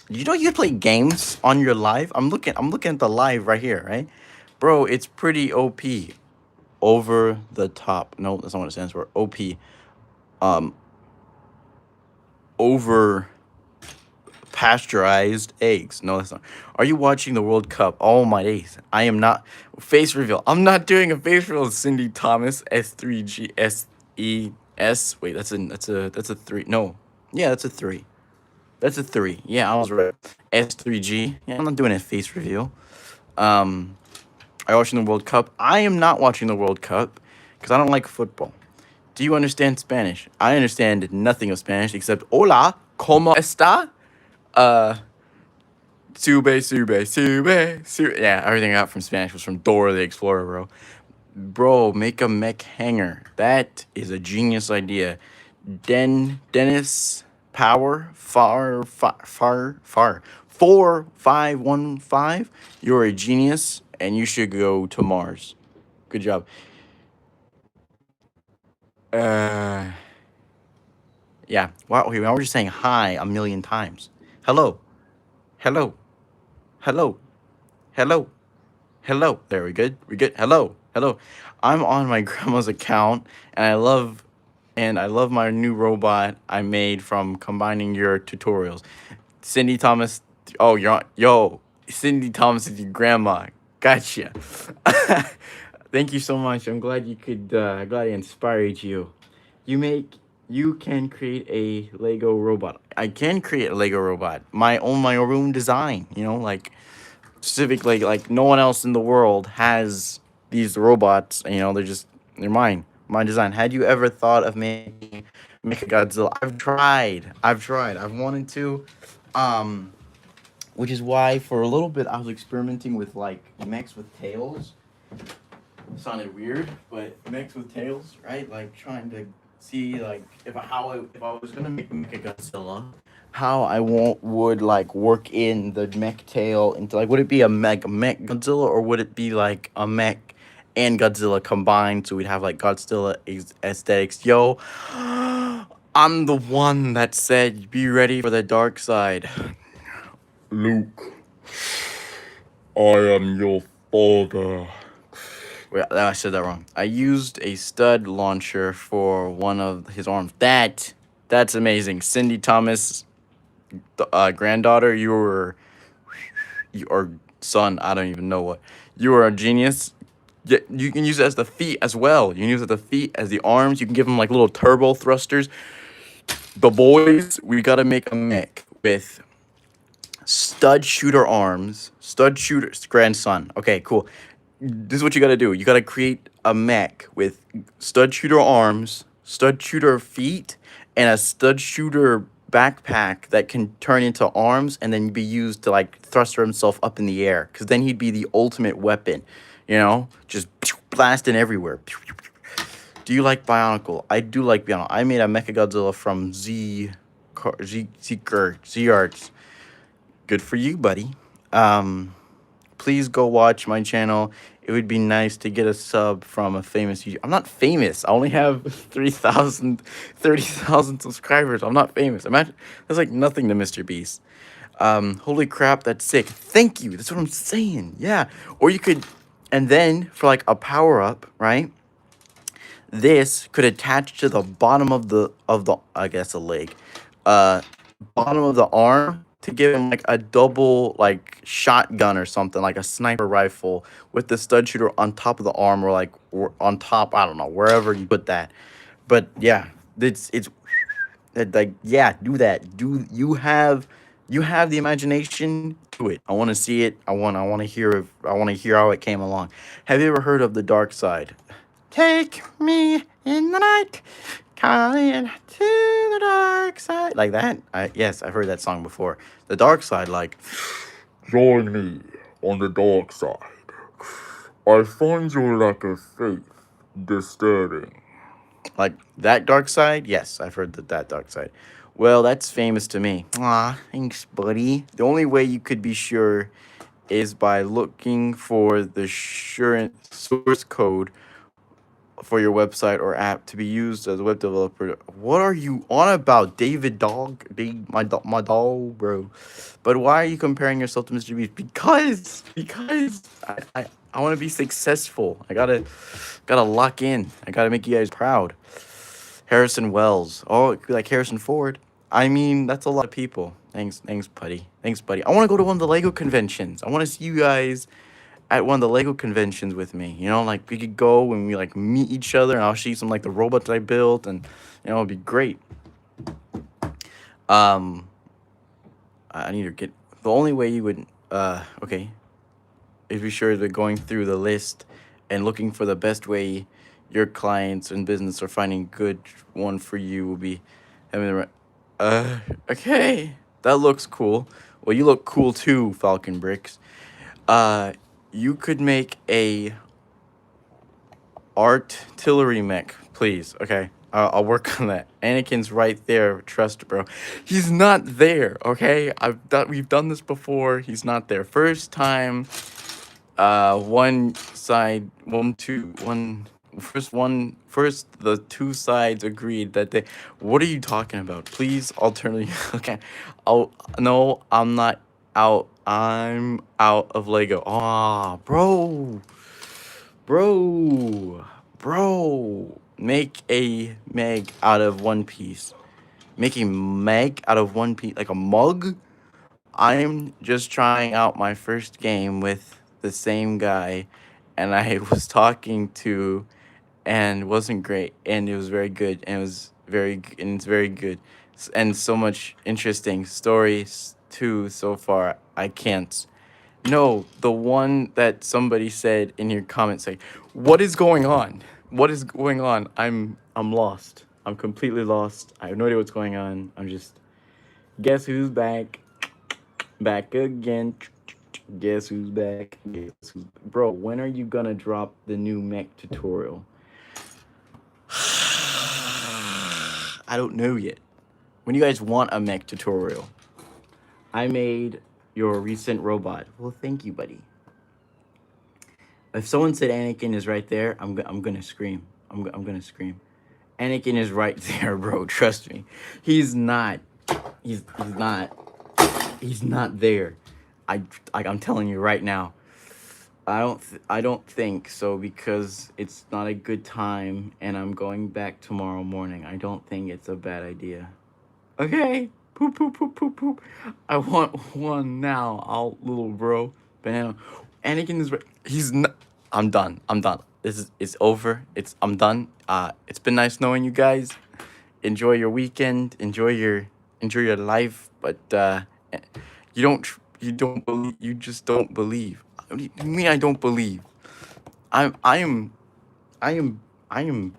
you know you can play games on your live. I'm looking at the live right here, right, bro? It's pretty OP. Over the top. No, that's not what it stands for. OP. Um, over pasteurized eggs. No, that's not. Are you watching the World Cup? Oh my days. I am not. Face reveal. I'm not doing a face reveal. Cindy Thomas S3GSES. Wait, that's a three. No. Yeah, that's a three. That's a three. Yeah, I was right. S3G. Yeah, I'm not doing a face reveal. Um, are you watching the World Cup? I am not watching the World Cup because I don't like football. Do you understand Spanish? I understand nothing of Spanish except hola, ¿cómo está? Uh, sube. Yeah, everything I got from Spanish was from Dora the Explorer, bro. Bro, make a mech hanger. That is a genius idea. Dennis Power far 4515. You're a genius and you should go to Mars. Good job. Uh yeah. Wow, okay, now we're just saying hi a million times. Hello. Hello. Hello. Hello. Hello. There, we good? We good? Hello. Hello. I'm on my grandma's account and I love my new robot I made from combining your tutorials. Cindy Thomas. Oh, Cindy Thomas is your grandma. Gotcha. Thank you so much. I'm glad you could. Glad I inspired you. You can create a Lego robot. I can create a Lego robot. My own design. Like specific, like no one else in the world has these robots. They're mine. My design. Had you ever thought of making Mechagodzilla? I've tried. I've wanted to. Um, which is why for a little bit I was experimenting with like mechs with tails. Sounded weird, but mechs with tails, right? Like trying to see like if I was gonna make Mechagodzilla, how would like work in the mech tail into like would it be a mech Godzilla or would it be like a mech and Godzilla combined so we'd have like Godzilla aesthetics. Yo, I'm the one that said be ready for the dark side. Luke, I am your father. Wait, I said that wrong. I used a stud launcher for one of his arms. That's amazing. Cindy Thomas, granddaughter, or son, I don't even know what. You are a genius. Yeah, you can use it as the feet as well. You can use it as the feet, as the arms. You can give them like little turbo thrusters. The boys, we gotta make a mech with stud shooter arms, stud shooter grandson. Okay, cool. This is what you gotta do. You gotta create a mech with stud shooter arms, stud shooter feet, and a stud shooter backpack that can turn into arms and then be used to like thruster himself up in the air. Cause then he'd be the ultimate weapon. Just blasting everywhere. Do you like Bionicle? I do like Bionicle. I made a Mechagodzilla from Z Arts. Good for you, buddy. Please go watch my channel. It would be nice to get a sub from a famous YouTuber. I'm not famous. I only have 30,000 subscribers. I'm not famous. Imagine that's like nothing to Mr. Beast. Holy crap, that's sick. Thank you. That's what I'm saying. Yeah. Or you could, and then for like a power up, right? This could attach to the bottom of the I guess a leg, uh, bottom of the arm to give him like a double like shotgun or something like a sniper rifle with the stud shooter on top of the arm or like on top. I don't know wherever you put that, but yeah, it's like yeah, do that. Do you have the imagination? Do it. I want to see it. I want to hear how it came along. Have you ever heard of the dark side? Take me in the night, calling to the dark side. Like that? Yes, I've heard that song before. The dark side, like, join me on the dark side. I find your lack of faith disturbing. Like that dark side? Yes, I've heard that dark side. Well, that's famous to me. Ah, thanks, buddy. The only way you could be sure is by looking for the source code for your website or app to be used as a web developer. What are you on about, David Dog? My dog, bro. But why are you comparing yourself to Mr. Beast? Because I want to be successful. I gotta lock in. I gotta make you guys proud. Harrison Wells. Oh, like Harrison Ford. I mean, that's a lot of people. Thanks, buddy. Thanks, buddy. I want to go to one of the Lego conventions. I want to see you guys at one of the Lego conventions with me. You know, like we could go and we like meet each other, and I'll show you some like the robots I built, and it'd be great. Um, I need to get the only way you would okay, is be sure that going through the list and looking for the best way your clients and business are finding good one for you will be having the okay, that looks cool. Well, you look cool too, Falcon Bricks. You could make a artillery mech, please. Okay, I'll work on that. Anakin's right there. Trust, bro. He's not there. Okay, we've done this before. He's not there. First time. One side, first the two sides agreed that they. What are you talking about? Please, alternatively. Okay, no, I'm not out. I'm out of Lego. Ah, bro, make a Meg out of One Piece. Make a Meg out of One Piece, like a mug. I'm just trying out my first game with the same guy, and I was talking to, and it wasn't great, and it was very good, and it's very good, and so much interesting stories too so far. I can't. No, the one that somebody said in your comment say, "What is going on? What is going on? I'm lost. I'm completely lost. I have no idea what's going on. I'm just guess who's back." Back again. Guess who's back? Bro, when are you gonna drop the new mech tutorial? I don't know yet. When you guys want a mech tutorial? I made your recent robot. Well, thank you, buddy. If someone said Anakin is right there, I'm gonna scream. I'm gonna scream. Anakin is right there, bro. Trust me. He's not. He's not. He's not there. I'm telling you right now. I don't think so because it's not a good time and I'm going back tomorrow morning. I don't think it's a bad idea. Okay. Poop poop poop poop poop. I want one now. I'll little bro. Banana. Anakin is he's not. I'm done. It's over. I'm done. It's been nice knowing you guys. Enjoy your weekend. Enjoy your life, but you don't believe. You just don't believe. What do you mean I don't believe? I'm I am I am I am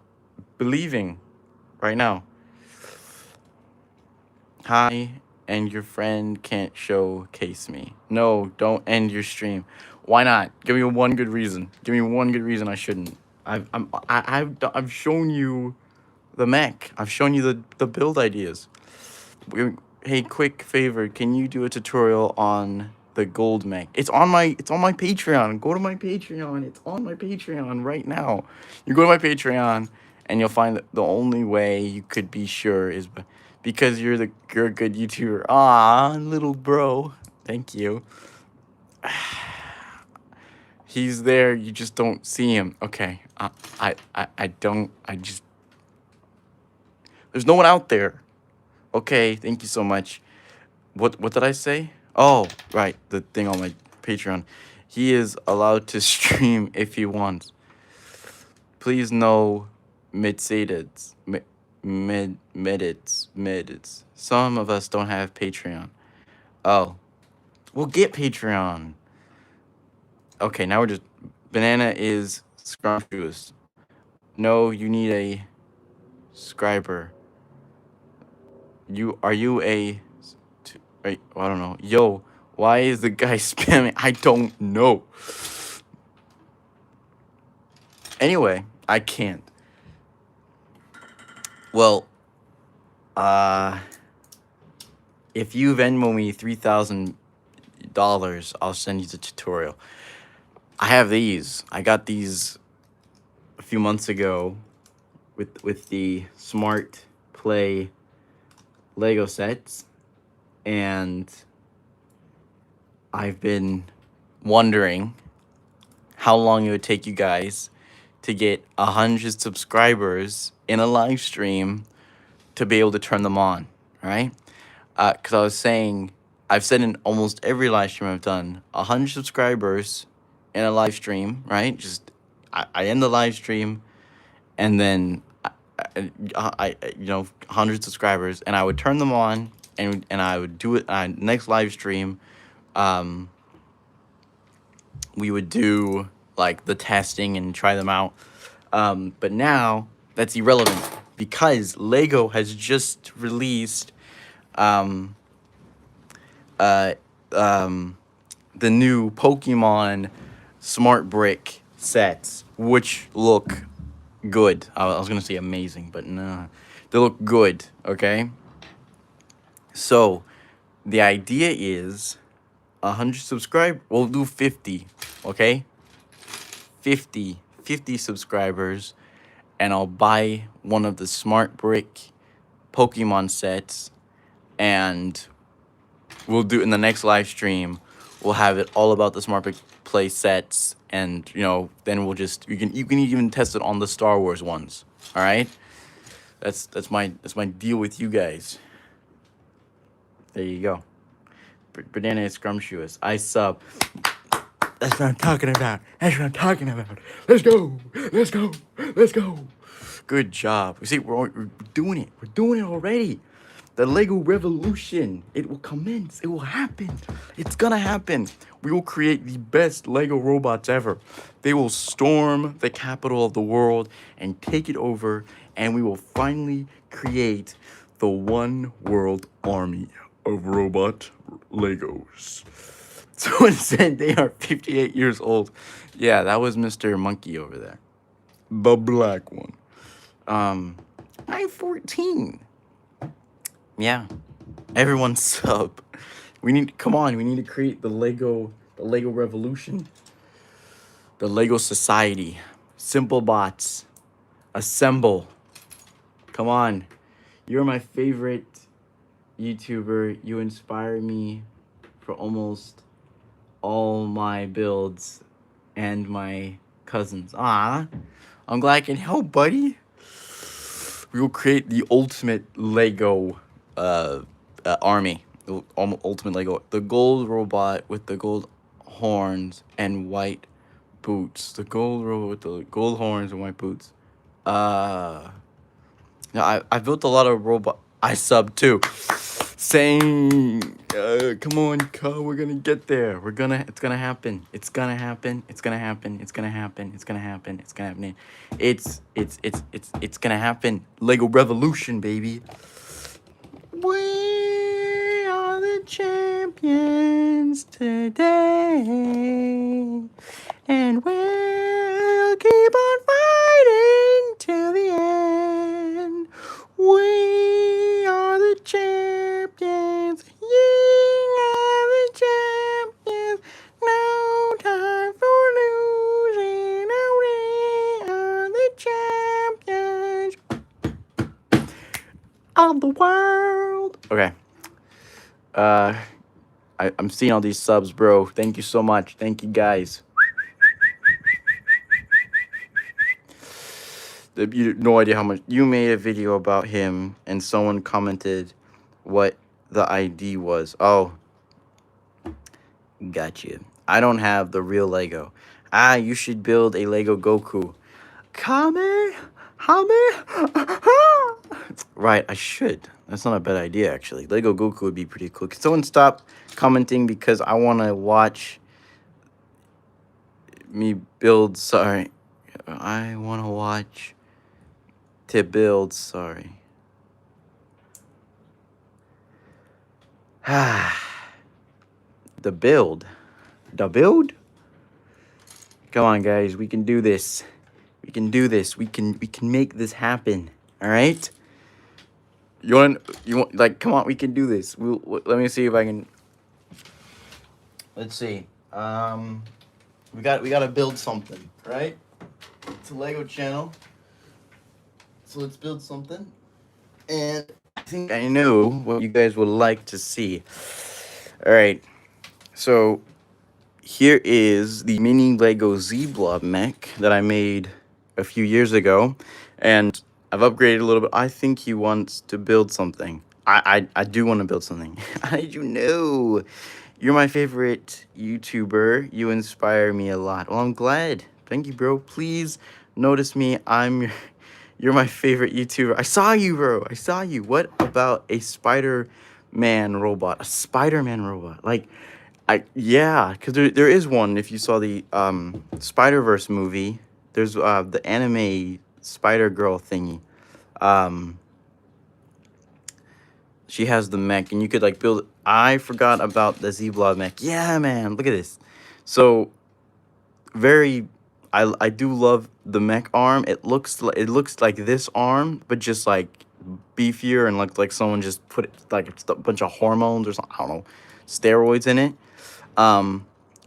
believing right now. Hi, and your friend can't showcase me. No, don't end your stream. Why not? Give me one good reason. Give me one good reason I shouldn't. I've shown you the mech. I've shown you the build ideas. Hey, quick favor, can you do a tutorial on the gold mech? It's on my Patreon. Go to my Patreon. It's on my Patreon right now. You go to my Patreon and you'll find that the only way you could be sure is because you're a good YouTuber. Ah, little bro. Thank you. He's there, you just don't see him. Okay. I don't I just there's no one out there. Okay, thank you so much. What did I say? Oh, right, the thing on my Patreon. He is allowed to stream if he wants. Please no medits. Medits. Some of us don't have Patreon. Oh. We'll get Patreon. Okay, now we're just banana is scrumptious. No, you need a scriber. Are you a right? I don't know. Yo, why is the guy spamming? I don't know. Anyway, I can't. Well, If you Venmo me $3,000, I'll send you the tutorial. I have these. I got these a few months ago with the Smart Play Lego sets, and I've been wondering how long it would take you guys to get 100 subscribers in a live stream to be able to turn them on, right? Because I was saying, I've said in almost every live stream I've done, 100 subscribers in a live stream, right? Just I end the live stream, and then you know, 100 subscribers, and I would turn them on, and I would do it next live stream. We would do like the testing and try them out. But now that's irrelevant because Lego has just released um, uh, um, the new Pokemon Smart Brick sets, which look good. I was gonna say amazing, but no, they look good. Okay, so the idea is 100 subscribe. We'll do 50. Okay, 50 subscribers, and I'll buy one of the Smart Brick Pokemon sets, and we'll do in the next live stream. We'll have it all about the Smart Brick play sets, and you know, then we'll just you can even test it on the Star Wars ones. All right, that's my deal with you guys. There you go. Banana is scrumptious. I sub. That's what I'm talking about. That's what I'm talking about. Let's go. Let's go. Let's go. Good job. See, we're doing it. We're doing it already. The Lego Revolution. It will commence. It will happen. It's gonna happen. We will create the best Lego robots ever. They will storm the capital of the world and take it over, and we will finally create the one world army of robot Legos. Someone said they are 58 years old. Yeah, that was Mr. Monkey over there. The black one. I'm 14. Yeah. Everyone sub. We need to create the Lego Revolution. The Lego Society. Simple bots. Assemble. Come on. You're my favorite YouTuber. You inspire me for almost all my builds and my cousins. Ah, I'm glad I can help, buddy. We will create the ultimate Lego army. The ultimate Lego. The gold robot with the gold horns and white boots. The gold robot with the gold horns and white boots. Now I built a lot of robot. I sub too. Saying, come on, Carl, we're gonna get there. It's gonna happen. It's gonna happen. It's gonna happen. It's gonna happen. It's gonna happen. It's gonna happen. It's gonna happen. Lego Revolution, baby. We are the champions today, and we'll keep on fighting till the end. We are the champions. You are the champions. No time for losing. We are the champions of the world. Okay. I'm seeing all these subs, bro. Thank you so much. Thank you, guys. You no idea how much. You made a video about him, and someone commented what the ID was. Oh, gotcha. I don't have the real Lego. You should build a Lego Goku. Kame? Right, I should. That's not a bad idea, actually. Lego Goku would be pretty cool. Can someone stop commenting because I want to watch me build? Sorry. I want to watch to build. Sorry. The build. The build? Come on, guys. We can do this. We can do this. We can make this happen. All right? you want like come on, we can do this. Let me see if I can. Let's see. We got to build something, right? It's a Lego channel, so let's build something. And I think I know what you guys would like to see. All right, so here is the mini Lego Z-Blob mech that I made a few years ago, and I've upgraded a little bit. I think he wants to build something. I do want to build something. How did you know? You're my favorite YouTuber. You inspire me a lot. Well, I'm glad. Thank you, bro. Please notice me. You're my favorite YouTuber. I saw you, bro. I saw you. What about a Spider-Man robot? A Spider-Man robot. Like, yeah, because there is one. If you saw the Spider-Verse movie, there's the anime Spider-Girl thingy. Um, she has the mech, and you could like build. I forgot about the Z-Blob mech. Yeah, man, look at this. So very, I do love the mech arm. It looks like this arm, but just like beefier and like someone just put like a bunch of hormones or something. I don't know, steroids in it.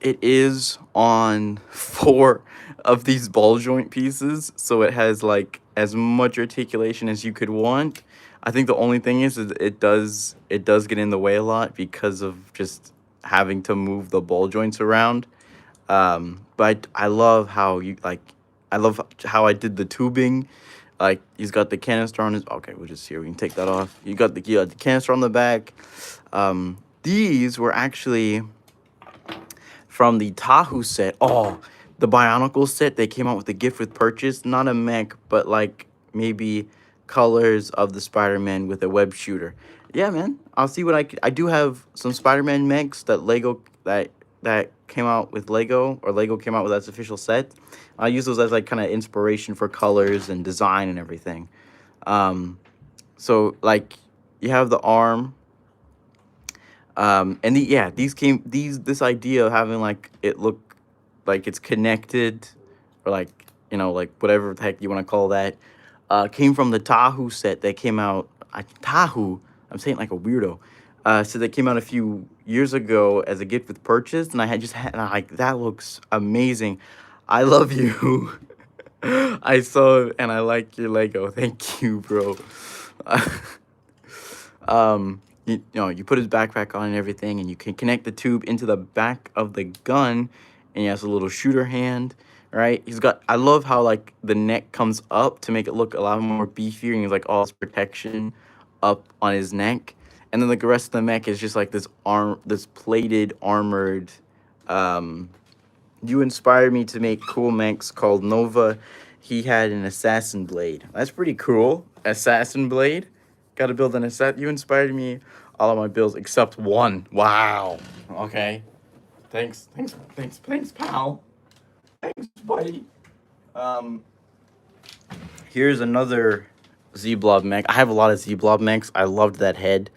It is on 4 of these ball joint pieces, so it has like as much articulation as you could want. I think the only thing is it does get in the way a lot because of just having to move the ball joints around. But I love how I love how I did the tubing. Like he's got the canister on his. Okay, we'll just here we can take that off. You got the canister on the back. These were actually from the Tahu set. Oh, the Bionicle set. They came out with a gift with purchase. Not a mech, but like maybe colors of the Spider-Man with a web shooter. Yeah, man. I'll see what I do have some Spider-Man mechs that Lego that came out with Lego, or Lego came out with its official set. I use those as like kind of inspiration for colors and design and everything. So like you have the arm. And yeah, this idea of having like it look like it's connected, or like like whatever the heck you want to call that, came from the Tahu set that came out. Tahu, I'm saying it like a weirdo. So that came out a few years ago as a gift with purchase, and and I'm like, that looks amazing. I love you. I saw it and I like your Lego. Thank you, bro. You know, you put his backpack on and everything, and you can connect the tube into the back of the gun, and he has a little shooter hand, right? I love how like the neck comes up to make it look a lot more beefier, and he's like all this protection up on his neck, and then like the rest of the mech is just like this plated armored. Um, you inspired me to make cool mechs called Nova. He had an assassin blade. That's pretty cool. Assassin blade. Got to build an assassin. You inspired me. All of my builds except one. Wow. Okay. Thanks, pal. Thanks, buddy. Um, Here's another Z-Blob mech. I have a lot of Z-Blob mechs. I loved that head.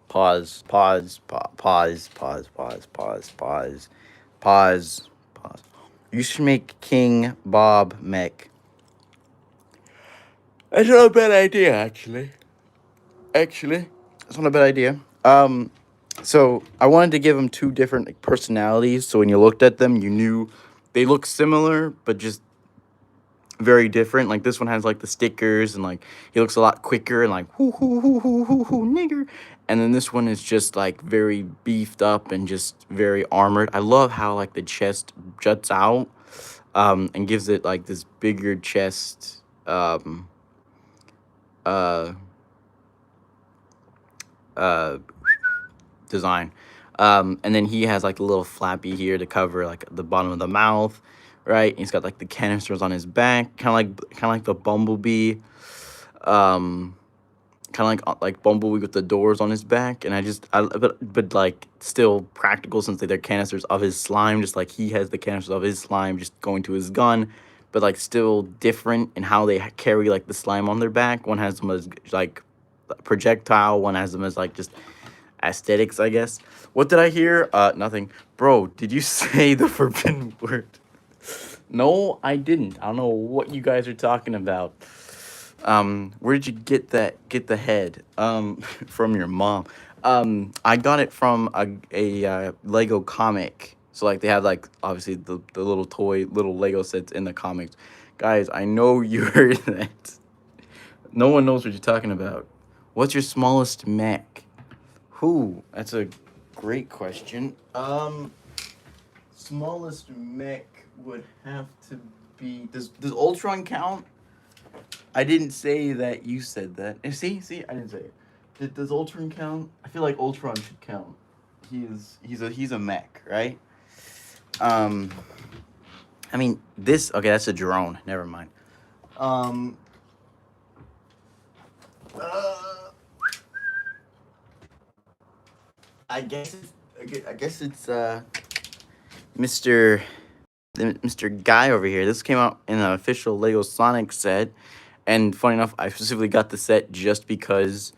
Pause. You should make King Bob mech. That's not a bad idea, actually. That's not a bad idea. So I wanted to give them 2 different like, personalities. So when you looked at them, you knew they look similar, but just very different. Like this one has like the stickers, and like he looks a lot quicker and like hoo nigger. And then this one is just like very beefed up and just very armored. I love how like the chest juts out, and gives it like this bigger chest, uh, uh, design. And then he has like a little flappy here to cover like the bottom of the mouth, right? He's got like the canisters on his back, kind of like the Bumblebee, kind of like Bumblebee with the doors on his back. And but like still practical, since they're canisters of his slime, just like he has the canisters of his slime just going to his gun, but like still different in how they carry like the slime on their back. One has them as like projectile, one has them as like just aesthetics, I guess. What did I hear? Nothing. Bro, did you say the forbidden word? No, I didn't. I don't know what you guys are talking about. Where did you get the head? From your mom. I got it from a Lego comic. So like they have like obviously the little toy little Lego sets in the comics. Guys, I know you heard that. No one knows what you're talking about. What's your smallest mech? Who? That's a great question. Smallest mech would have to be. Does Ultron count? I didn't say that. You said that. See, I didn't say it. Does Ultron count? I feel like Ultron should count. He's a mech, right? Um, I mean this. Okay, that's a drone. Never mind. Um. Uh, I guess it's Mr. Mr. Guy over here. This came out in an official Lego Sonic set, and funny enough, I specifically got the set just because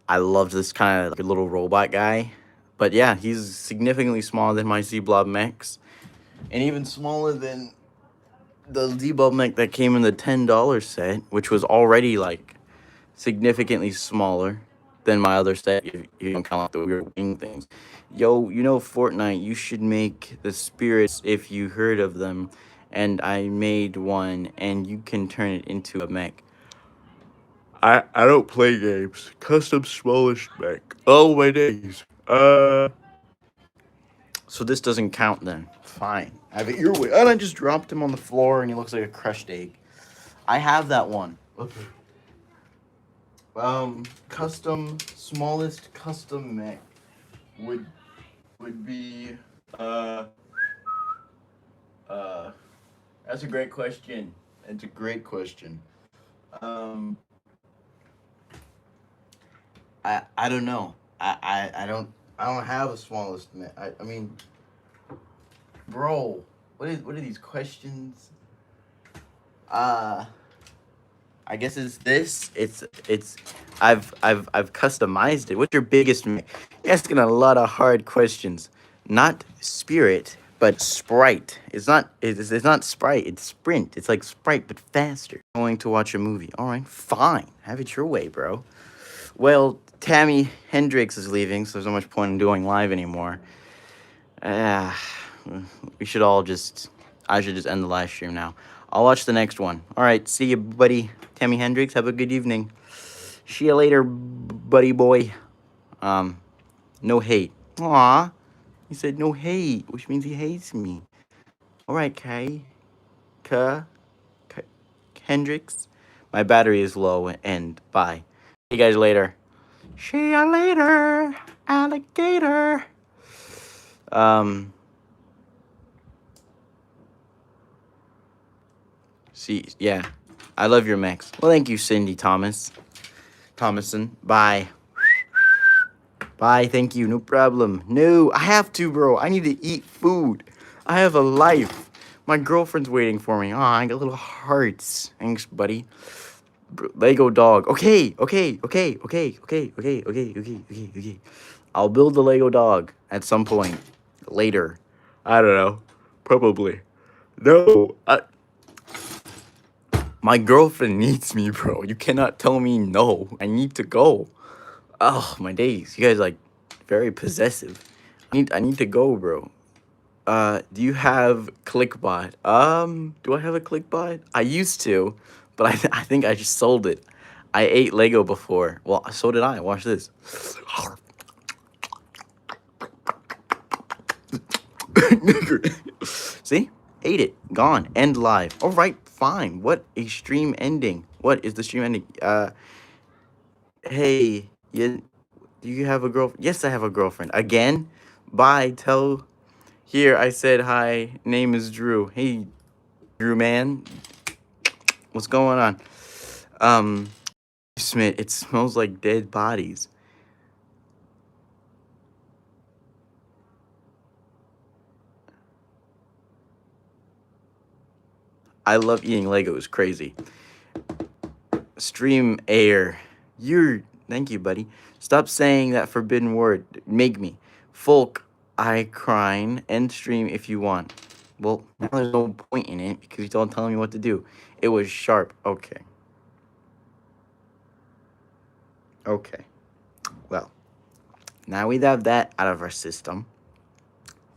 I loved this kind of like little robot guy. But yeah, he's significantly smaller than my Z-Blob mechs, and even smaller than the Z-Blob mech that came in the $10 set, which was already like significantly smaller than my other set. If you don't count like the weird wing things. Yo, you know Fortnite, you should make the spirits if you heard of them. And I made one, and you can turn it into a mech. I don't play games. Custom smallish mech. Oh my days. So this doesn't count then. Fine. I have it your way. And I just dropped him on the floor, and he looks like a crushed egg. I have that one. Okay. Custom smallest custom mech would be uh uh that's a great question. It's a great question. Um I don't know. I don't have a smallest mech. I mean, bro, what are these questions? Uh I guess it's this. It's I've customized it. What's your biggest mech? You're asking a lot of hard questions. Not spirit, but sprite. It's not sprite, it's sprint. It's like sprite but faster. Going to watch a movie. Alright, fine. Have it your way, bro. Well, Tammy Hendrix is leaving, so there's not much point in doing live anymore. Ah, we should all just I should just end the live stream now. I'll watch the next one. Alright, see you, buddy. Tammy Hendrix, have a good evening. See you later, buddy boy. No hate. Aw. He said no hate, which means he hates me. Alright, Hendrix. My battery is low, and bye. See you guys later. See ya later, alligator. See, yeah. I love your mechs. Well, thank you, Cindy Thomason. Bye. Bye, thank you, no problem. No, I have to, bro. I need to eat food. I have a life. My girlfriend's waiting for me. Aw, I got little hearts. Thanks, buddy. Lego dog. Okay. I'll build the Lego dog at some point. Later. I don't know. Probably. No. My girlfriend needs me, bro. You cannot tell me no. I need to go. Oh, my days. You guys like very possessive. I need to go, bro. Do you have ClickBot? Do I have a ClickBot? I used to, but I think I just sold it. I ate Lego before. Well, so did I. Watch this. See? Ate it. Gone. End live. All right, fine. What a stream ending. What is the stream ending? Hey, do you have a girlfriend? Yes, I have a girlfriend. Again? Bye. Tell. Here, I said hi. Name is Drew. Hey, Drew, man. What's going on? Smith, it smells like dead bodies. I love eating Legos. Crazy. Stream air. Thank you, buddy. Stop saying that forbidden word. Make me. Folk, I crying. End stream if you want. Well, now there's no point in it because you're all telling me what to do. It was sharp. Okay. Okay. Well, now we have that out of our system.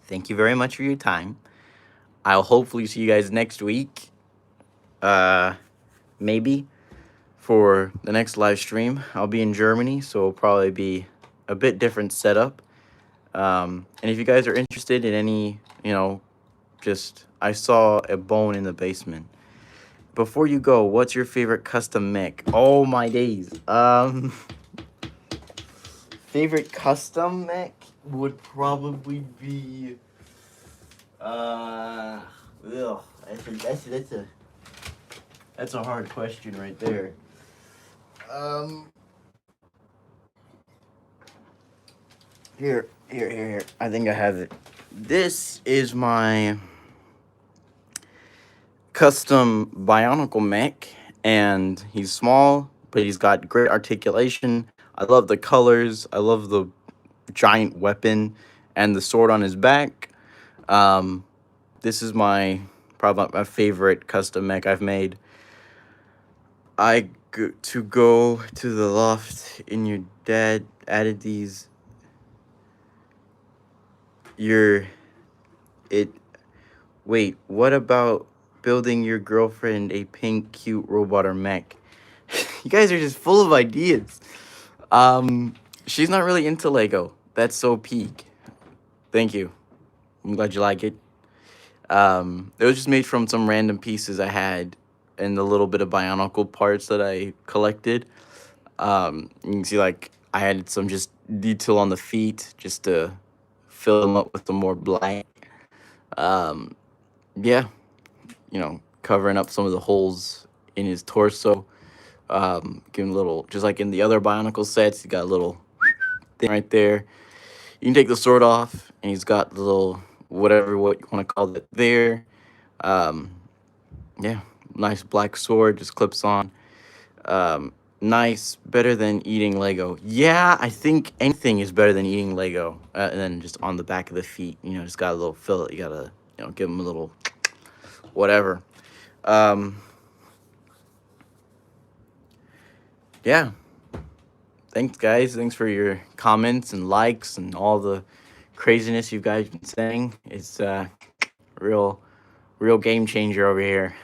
Thank you very much for your time. I'll hopefully see you guys next week. Maybe for the next live stream. I'll be in Germany, so it'll probably be a bit different setup. And if you guys are interested in any, just I saw a bone in the basement. Before you go, what's your favorite custom mech? Oh my days. Favorite custom mech would probably be ugh, that's a hard question right there. Here. I think I have it. This is my custom Bionicle mech, and he's small, but he's got great articulation. I love the colors. I love the giant weapon and the sword on his back. This is probably my favorite custom mech I've made. To go to the loft, and your dad added these. Wait, what about building your girlfriend a pink cute robot or mech? You guys are just full of ideas. She's not really into Lego. That's so peak. Thank you. I'm glad you like it. It was just made from some random pieces I had and the little bit of Bionicle parts that I collected. You can see like I added some just detail on the feet just to fill them up with some more black. Yeah, covering up some of the holes in his torso. Giving a little, just like in the other Bionicle sets, he got a little thing right there. You can take the sword off, and he's got the little what you want to call it there. Yeah, nice black sword, just clips on. Nice, better than eating Lego. Yeah, I think anything is better than eating Lego. And then just on the back of the feet, just got a little fillet. You gotta, give him a little whatever. Yeah. Thanks, guys. Thanks for your comments and likes and all the craziness you guys been saying. It's real game changer over here.